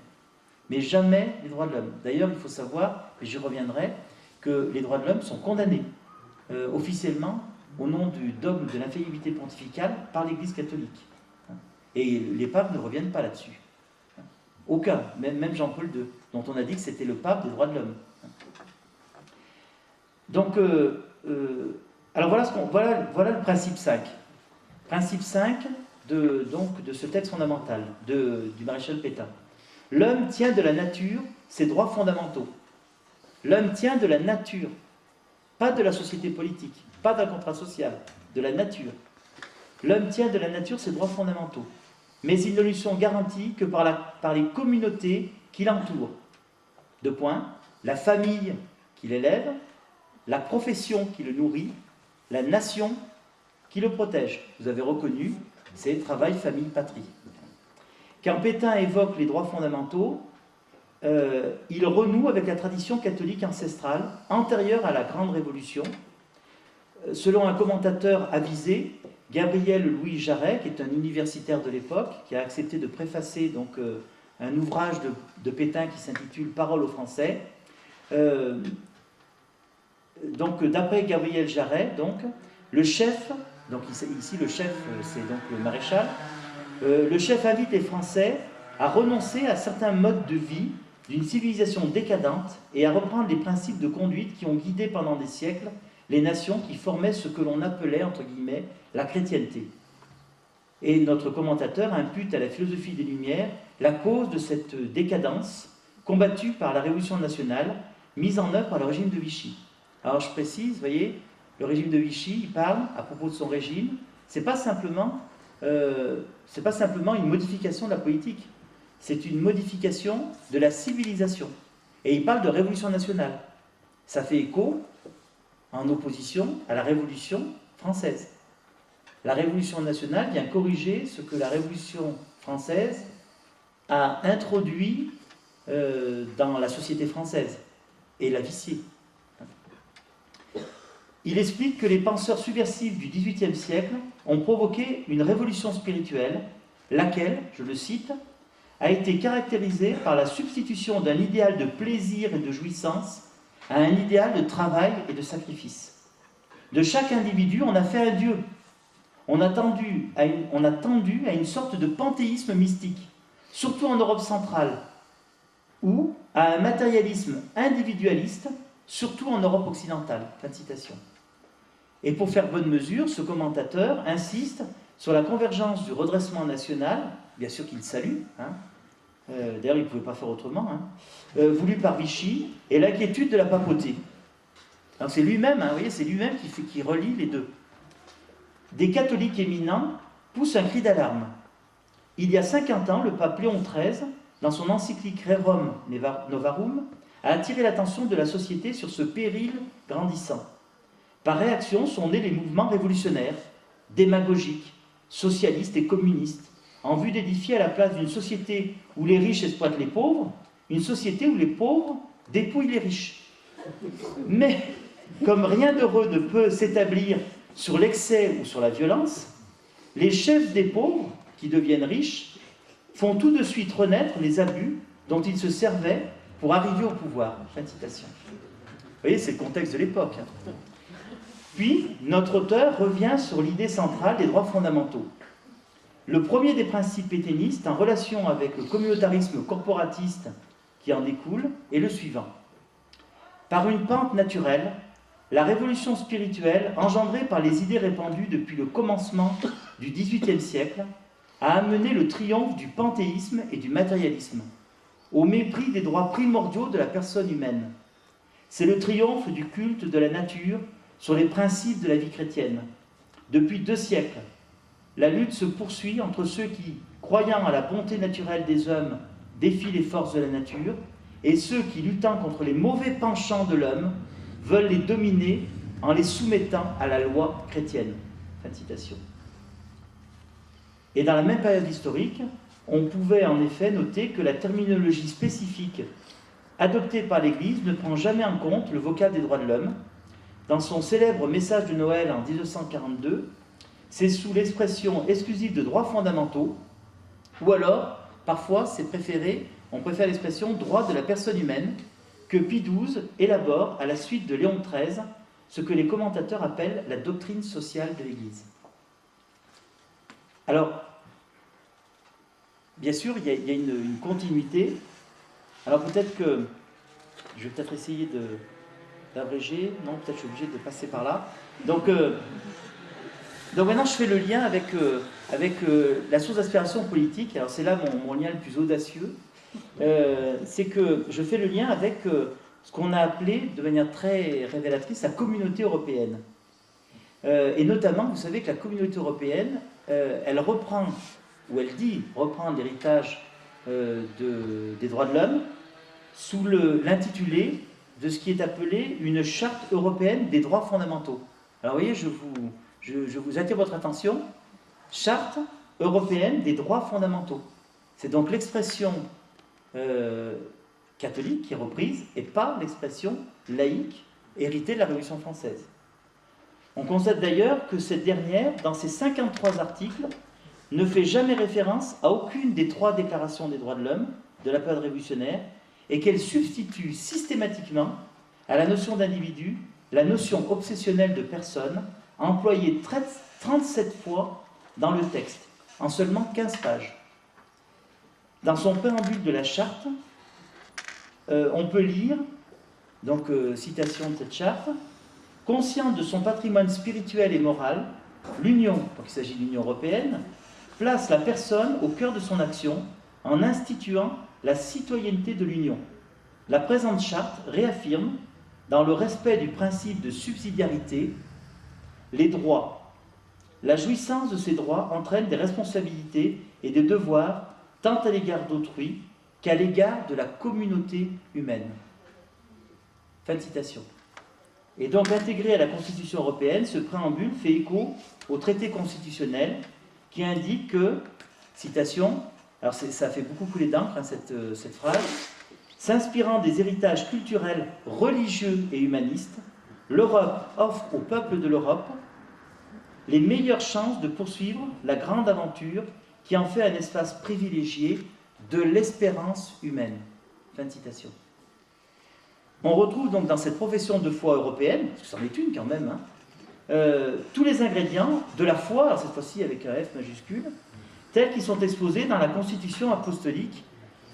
mais jamais les droits de l'homme. D'ailleurs, il faut savoir, et j'y reviendrai, que les droits de l'homme sont condamnés officiellement au nom du dogme de l'infaillibilité pontificale par l'Église catholique. Et les papes ne reviennent pas là-dessus. Aucun, même Jean-Paul II, dont on a dit que c'était le pape des droits de l'homme. Donc, alors voilà le principe 5. Principe 5 de ce texte fondamental du maréchal Pétain. L'homme tient de la nature ses droits fondamentaux. L'homme tient de la nature, pas de la société politique, pas d'un contrat social, de la nature. L'homme tient de la nature ses droits fondamentaux, mais ils ne lui sont garantis que par les communautés qui l'entourent. 2 points, la famille qui l'élève, la profession qui le nourrit, la nation qui le protège. Vous avez reconnu, c'est travail, famille, patrie. Quand Pétain évoque les droits fondamentaux, il renoue avec la tradition catholique ancestrale, antérieure à la Grande Révolution. Selon un commentateur avisé, Gabriel Louis Jarret, qui est un universitaire de l'époque, qui a accepté de préfacer donc, un ouvrage de Pétain qui s'intitule « Paroles aux Français ». Donc, d'après Gabriel Jarret, donc, le chef Donc ici, le chef, c'est donc le maréchal. Le chef invite les Français à renoncer à certains modes de vie d'une civilisation décadente et à reprendre les principes de conduite qui ont guidé pendant des siècles les nations qui formaient ce que l'on appelait, entre guillemets, la chrétienté. Et notre commentateur impute à la philosophie des Lumières la cause de cette décadence combattue par la Révolution nationale, mise en œuvre par le régime de Vichy. Alors je précise, vous voyez, le régime de Vichy, il parle à propos de son régime, c'est pas simplement une modification de la politique, c'est une modification de la civilisation. Et il parle de révolution nationale. Ça fait écho en opposition à la Révolution française. La Révolution nationale vient corriger ce que la Révolution française a introduit dans la société française et l'a vicié. Il explique que les penseurs subversifs du XVIIIe siècle ont provoqué une révolution spirituelle, laquelle, je le cite, a été caractérisée par la substitution d'un idéal de plaisir et de jouissance à un idéal de travail et de sacrifice. De chaque individu, on a fait un dieu. On a tendu à une sorte de panthéisme mystique, surtout en Europe centrale, ou à un matérialisme individualiste, surtout en Europe occidentale. Fin de citation. Et pour faire bonne mesure, ce commentateur insiste sur la convergence du redressement national, bien sûr qu'il salue, d'ailleurs il ne pouvait pas faire autrement, voulu par Vichy, et l'inquiétude de la papauté. Alors c'est lui-même, vous voyez, c'est lui-même qui relie les deux. Des catholiques éminents poussent un cri d'alarme. Il y a 50 ans, le pape Léon XIII, dans son encyclique Rerum Novarum, a attiré l'attention de la société sur ce péril grandissant. Par réaction sont nés les mouvements révolutionnaires, démagogiques, socialistes et communistes, en vue d'édifier à la place d'une société où les riches exploitent les pauvres, une société où les pauvres dépouillent les riches. Mais, comme rien d'heureux ne peut s'établir sur l'excès ou sur la violence, les chefs des pauvres, qui deviennent riches, font tout de suite renaître les abus dont ils se servaient pour arriver au pouvoir. Fin de citation. Vous voyez, c'est le contexte de l'époque. Puis, notre auteur revient sur l'idée centrale des droits fondamentaux. Le premier des principes pétainistes, en relation avec le communautarisme corporatiste qui en découle, est le suivant. Par une pente naturelle, la révolution spirituelle, engendrée par les idées répandues depuis le commencement du XVIIIe siècle, a amené le triomphe du panthéisme et du matérialisme, au mépris des droits primordiaux de la personne humaine. C'est le triomphe du culte de la nature sur les principes de la vie chrétienne. Depuis 2 siècles, la lutte se poursuit entre ceux qui, croyant à la bonté naturelle des hommes, défient les forces de la nature, et ceux qui, luttant contre les mauvais penchants de l'homme, veulent les dominer en les soumettant à la loi chrétienne. Fin de citation. Et dans la même période historique, on pouvait en effet noter que la terminologie spécifique adoptée par l'Église ne prend jamais en compte le vocable des droits de l'homme. Dans son célèbre message de Noël en 1942, c'est sous l'expression exclusive de droits fondamentaux, ou alors, parfois, on préfère l'expression droit de la personne humaine, que Pie XII élabore à la suite de Léon XIII, ce que les commentateurs appellent la doctrine sociale de l'Église. Alors, bien sûr, il y a une continuité. Alors peut-être que, je vais peut-être essayer d'abréger, non, peut-être je suis obligé de passer par là. Donc maintenant, je fais le lien avec la source d'aspiration politique. Alors c'est là mon lien le plus audacieux. C'est que je fais le lien avec ce qu'on a appelé, de manière très révélatrice, la communauté européenne. Et notamment, vous savez que la communauté européenne, elle reprend, ou elle dit reprendre l'héritage des droits de l'homme sous l'intitulé de ce qui est appelé une charte européenne des droits fondamentaux. Alors vous voyez, je vous attire votre attention, charte européenne des droits fondamentaux. C'est donc l'expression catholique qui est reprise et pas l'expression laïque héritée de la Révolution française. On constate d'ailleurs que cette dernière, dans ses 53 articles, ne fait jamais référence à aucune des 3 déclarations des droits de l'homme de la période révolutionnaire et qu'elle substitue systématiquement à la notion d'individu la notion obsessionnelle de personne, employée très, 37 fois dans le texte, en seulement 15 pages. Dans son préambule de la charte, on peut lire, donc citation de cette charte, « Consciente de son patrimoine spirituel et moral, l'Union, donc il s'agit de l'Union européenne, place la personne au cœur de son action en instituant la citoyenneté de l'Union. La présente charte réaffirme, dans le respect du principe de subsidiarité, les droits. La jouissance de ces droits entraîne des responsabilités et des devoirs tant à l'égard d'autrui qu'à l'égard de la communauté humaine. » Fin de citation. Et donc, intégré à la Constitution européenne, ce préambule fait écho au traité constitutionnel qui indique que, citation, alors ça fait beaucoup couler d'encre, hein, cette phrase, « S'inspirant des héritages culturels, religieux et humanistes, l'Europe offre au peuple de l'Europe les meilleures chances de poursuivre la grande aventure qui en fait un espace privilégié de l'espérance humaine. » Fin de citation. On retrouve donc dans cette profession de foi européenne, parce que c'en est une quand même, hein, tous les ingrédients de la foi, alors cette fois-ci avec un F majuscule, tels qu'ils sont exposés dans la Constitution apostolique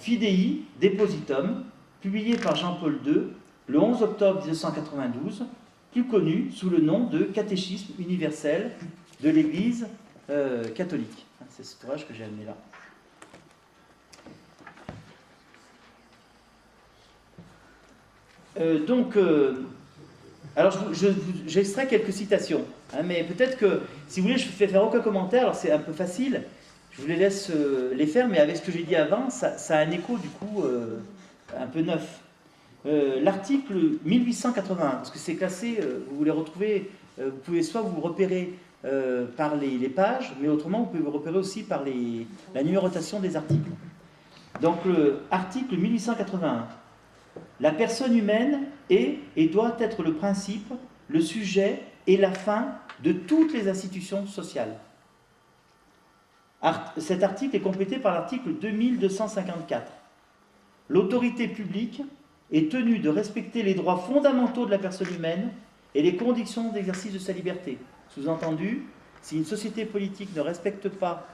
Fidei Depositum, publiée par Jean-Paul II le 11 octobre 1992, plus connu sous le nom de Catéchisme universel de l'Église catholique. C'est cet ouvrage que j'ai amené là. Alors j'extrais quelques citations, hein, mais peut-être que, si vous voulez, je ne fais faire aucun commentaire, alors c'est un peu facile, je vous les laisse les faire, mais avec ce que j'ai dit avant, ça a un écho du coup un peu neuf. L'article 1881, parce que c'est classé, vous les retrouvez, vous pouvez soit vous repérer par les pages, mais autrement vous pouvez vous repérer aussi par la numérotation des articles. Donc article 1881. La personne humaine est et doit être le principe, le sujet et la fin de toutes les institutions sociales. Cet article est complété par l'article 2254. L'autorité publique est tenue de respecter les droits fondamentaux de la personne humaine et les conditions d'exercice de sa liberté. Sous-entendu, si une société politique ne respecte pas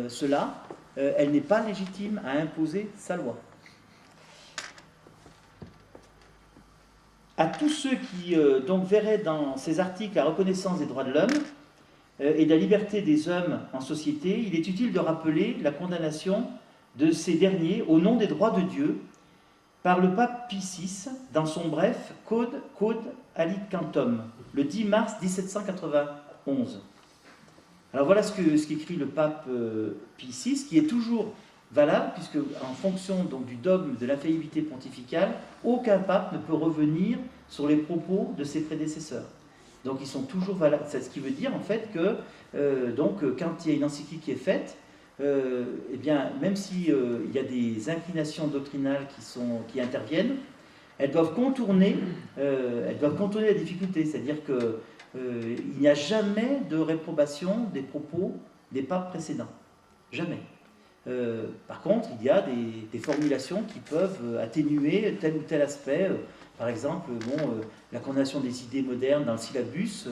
cela, elle n'est pas légitime à imposer sa loi. À tous ceux qui donc verraient dans ces articles la reconnaissance des droits de l'homme et de la liberté des hommes en société, il est utile de rappeler la condamnation de ces derniers au nom des droits de Dieu par le pape Pie VI dans son bref Code Alicantum, le 10 mars 1791. Alors voilà ce qu'écrit le pape Pie VI, qui est toujours valable, puisque en fonction donc, du dogme de l'infaillibilité pontificale, aucun pape ne peut revenir sur les propos de ses prédécesseurs. Donc ils sont toujours valables. C'est ce qui veut dire en fait que quand il y a une encyclique qui est faite, eh bien, même s'il y a des inclinations doctrinales qui interviennent, elles doivent contourner la difficulté. C'est-à-dire qu'il n'y a jamais de réprobation des propos des papes précédents. Jamais. Par contre, il y a des formulations qui peuvent atténuer tel ou tel aspect. Par exemple, la condamnation des idées modernes dans le syllabus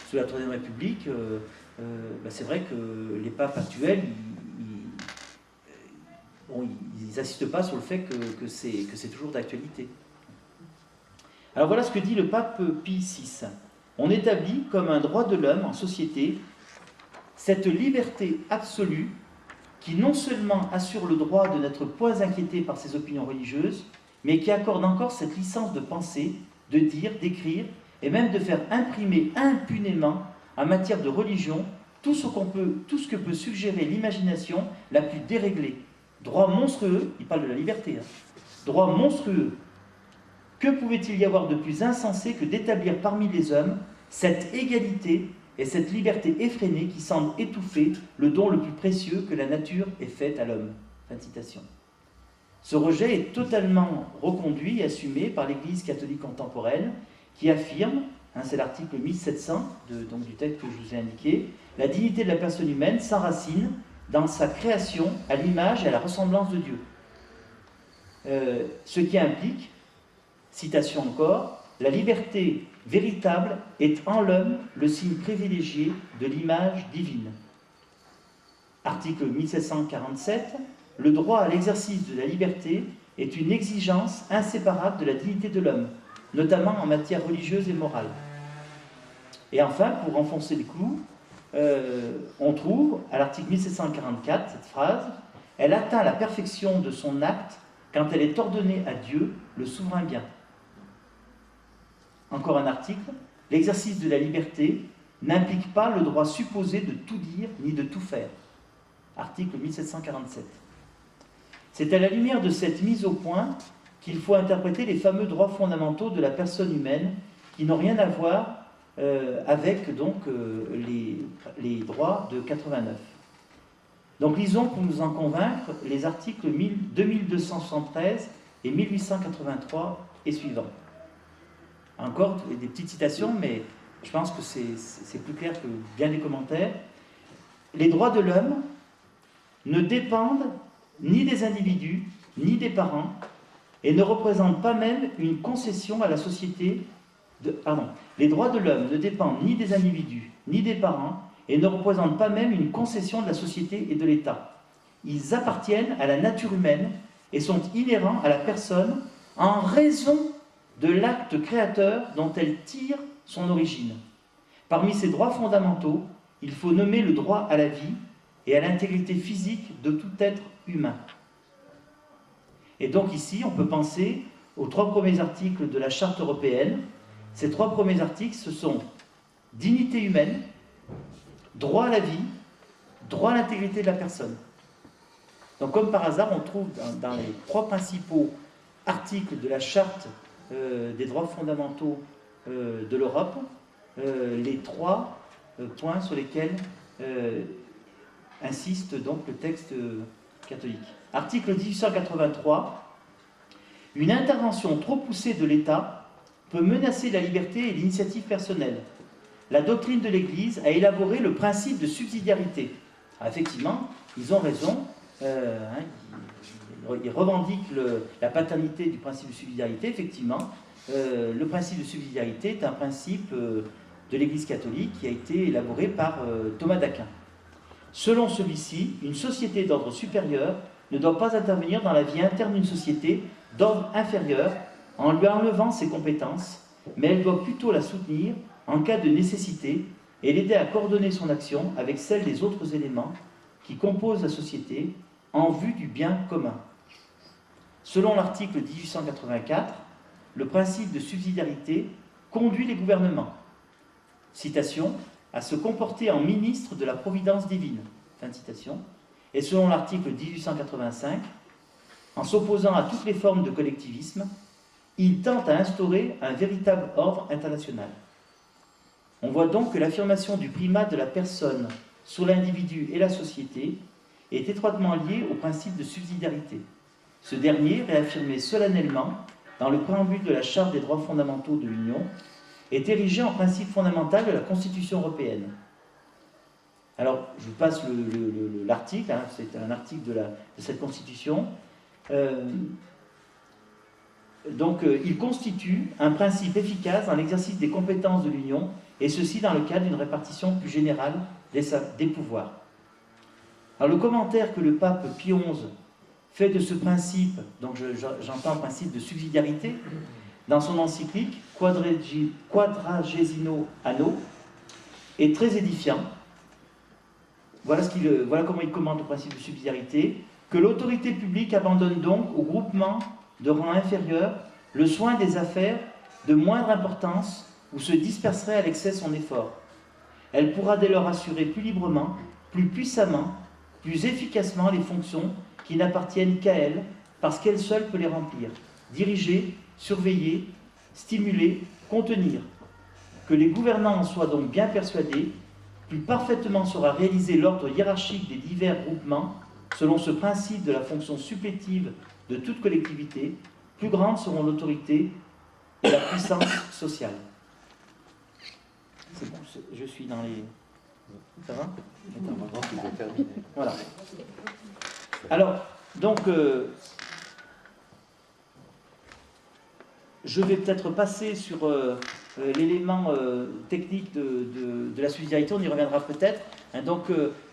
sous la Troisième République, c'est vrai que les papes actuels, ils n'insistent pas sur le fait que c'est toujours d'actualité. Alors voilà ce que dit le pape Pie VI. On établit comme un droit de l'homme en société cette liberté absolue qui non seulement assure le droit de n'être point inquiété par ses opinions religieuses, mais qui accorde encore cette licence de penser, de dire, d'écrire, et même de faire imprimer impunément, en matière de religion, tout ce que peut suggérer l'imagination la plus déréglée. Droit monstrueux, il parle de la liberté, hein. Droit monstrueux. Que pouvait-il y avoir de plus insensé que d'établir parmi les hommes cette égalité et cette liberté effrénée qui semble étouffer le don le plus précieux que la nature ait fait à l'homme. Fin de citation. Ce rejet est totalement reconduit et assumé par l'Église catholique contemporaine qui affirme, c'est l'article 1700 du texte que je vous ai indiqué, la dignité de la personne humaine s'enracine dans sa création à l'image et à la ressemblance de Dieu. Ce qui implique, citation encore, la liberté véritable est en l'homme le signe privilégié de l'image divine. Article 1747, le droit à l'exercice de la liberté est une exigence inséparable de la dignité de l'homme, notamment en matière religieuse et morale. Et enfin, pour enfoncer le clou, on trouve à l'article 1744 cette phrase « Elle atteint la perfection de son acte quand elle est ordonnée à Dieu, le souverain bien ». Encore un article « L'exercice de la liberté n'implique pas le droit supposé de tout dire ni de tout faire ». Article 1747. C'est à la lumière de cette mise au point qu'il faut interpréter les fameux droits fondamentaux de la personne humaine qui n'ont rien à voir avec donc, les droits de 89. Donc lisons pour nous en convaincre les articles 2273 et 1883 et suivants. Encore des petites citations, mais je pense que c'est plus clair que bien les commentaires. Les droits de l'homme ne dépendent ni des individus, ni des parents, et ne représentent pas même une concession à la société. Les droits de l'homme ne dépendent ni des individus, ni des parents, et ne représentent pas même une concession de la société et de l'État. Ils appartiennent à la nature humaine et sont inhérents à la personne en raison de l'acte créateur dont elle tire son origine. Parmi ces droits fondamentaux, il faut nommer le droit à la vie et à l'intégrité physique de tout être humain. Et donc ici, on peut penser aux 3 premiers articles de la Charte européenne. Ces 3 premiers articles, ce sont dignité humaine, droit à la vie, droit à l'intégrité de la personne. Donc comme par hasard, on trouve dans les 3 principaux articles de la Charte des droits fondamentaux de l'Europe, les 3 points sur lesquels insiste donc le texte catholique. Article 1883. Une intervention trop poussée de l'État peut menacer la liberté et l'initiative personnelle. La doctrine de l'Église a élaboré le principe de subsidiarité. Ah, effectivement, ils ont raison. Ils revendiquent la paternité du principe de subsidiarité. Effectivement, le principe de subsidiarité est un principe de l'Église catholique qui a été élaboré par Thomas d'Aquin. Selon celui-ci, une société d'ordre supérieur ne doit pas intervenir dans la vie interne d'une société d'ordre inférieur en lui enlevant ses compétences, mais elle doit plutôt la soutenir en cas de nécessité et l'aider à coordonner son action avec celle des autres éléments qui composent la société en vue du bien commun. Selon l'article 1884, le principe de subsidiarité conduit les gouvernements, citation, à se comporter en ministre de la providence divine, fin de citation, et selon l'article 1885, en s'opposant à toutes les formes de collectivisme, il tente à instaurer un véritable ordre international. On voit donc que l'affirmation du primat de la personne sur l'individu et la société est étroitement liée au principe de subsidiarité. Ce dernier, réaffirmé solennellement dans le préambule de la Charte des droits fondamentaux de l'Union, est érigé en principe fondamental de la Constitution européenne. Alors, je vous passe l'article, c'est un article de cette Constitution. Il constitue un principe efficace dans l'exercice des compétences de l'Union, et ceci dans le cadre d'une répartition plus générale des pouvoirs. Alors, le commentaire que le pape Pie XI fait de ce principe, donc j'entends le principe de subsidiarité, dans son encyclique Quadragesimo Anno, est très édifiant. Voilà comment il commente le principe de subsidiarité, que l'autorité publique abandonne donc au groupement de rang inférieur le soin des affaires de moindre importance où se disperserait à l'excès son effort. Elle pourra dès lors assurer plus librement, plus puissamment, plus efficacement les fonctions qui n'appartiennent qu'à elle, parce qu'elle seule peut les remplir. Diriger, surveiller, stimuler, contenir. Que les gouvernants en soient donc bien persuadés, plus parfaitement sera réalisé l'ordre hiérarchique des divers groupements, selon ce principe de la fonction supplétive de toute collectivité, plus grandes seront l'autorité et la puissance sociale. C'est bon, je suis dans les... Ça va ? Voilà. Alors, donc, je vais peut-être passer sur l'élément technique de la subsidiarité, on y reviendra peut-être. Hein, donc,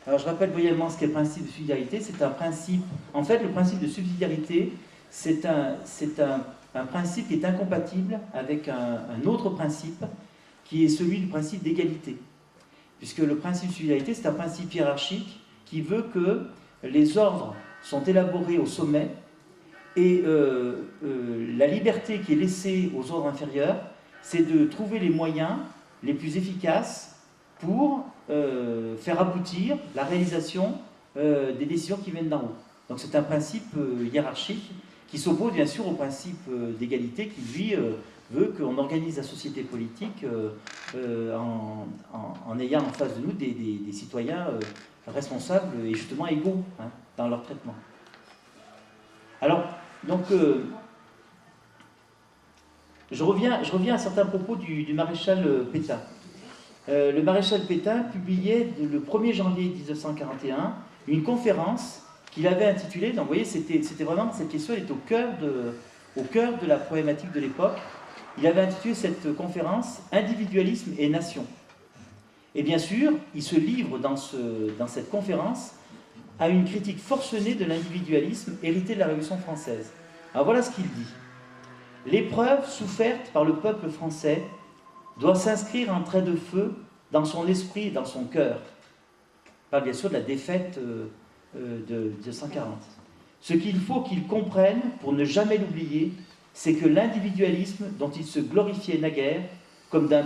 alors je rappelle brièvement ce qu'est le principe de subsidiarité. C'est un principe, en fait, le principe de subsidiarité, c'est un principe qui est incompatible avec un autre principe, qui est celui du principe d'égalité. Puisque le principe de subsidiarité, c'est un principe hiérarchique qui veut que les ordres sont élaborés au sommet et la liberté qui est laissée aux ordres inférieurs, c'est de trouver les moyens les plus efficaces pour faire aboutir la réalisation des décisions qui viennent d'en haut. Donc c'est un principe hiérarchique qui s'oppose bien sûr au principe d'égalité qui, lui, veut qu'on organise la société politique en ayant en face de nous des citoyens responsables et justement égaux, hein, dans leur traitement. Alors, donc, je reviens à certains propos du maréchal Pétain. Le maréchal Pétain publiait le 1er janvier 1941 une conférence qu'il avait intitulée, donc vous voyez, c'était vraiment, cette question est au cœur de la problématique de l'époque. Il avait intitulé cette conférence « Individualisme et nation ». Et bien sûr, il se livre dans cette conférence à une critique forcenée de l'individualisme hérité de la Révolution française. Alors voilà ce qu'il dit. « L'épreuve soufferte par le peuple français doit s'inscrire en trait de feu dans son esprit et dans son cœur. » Il parle bien sûr de la défaite de 1940. « Ce qu'il faut qu'il comprenne, pour ne jamais l'oublier, c'est que l'individualisme dont il se glorifiait naguère, comme d'un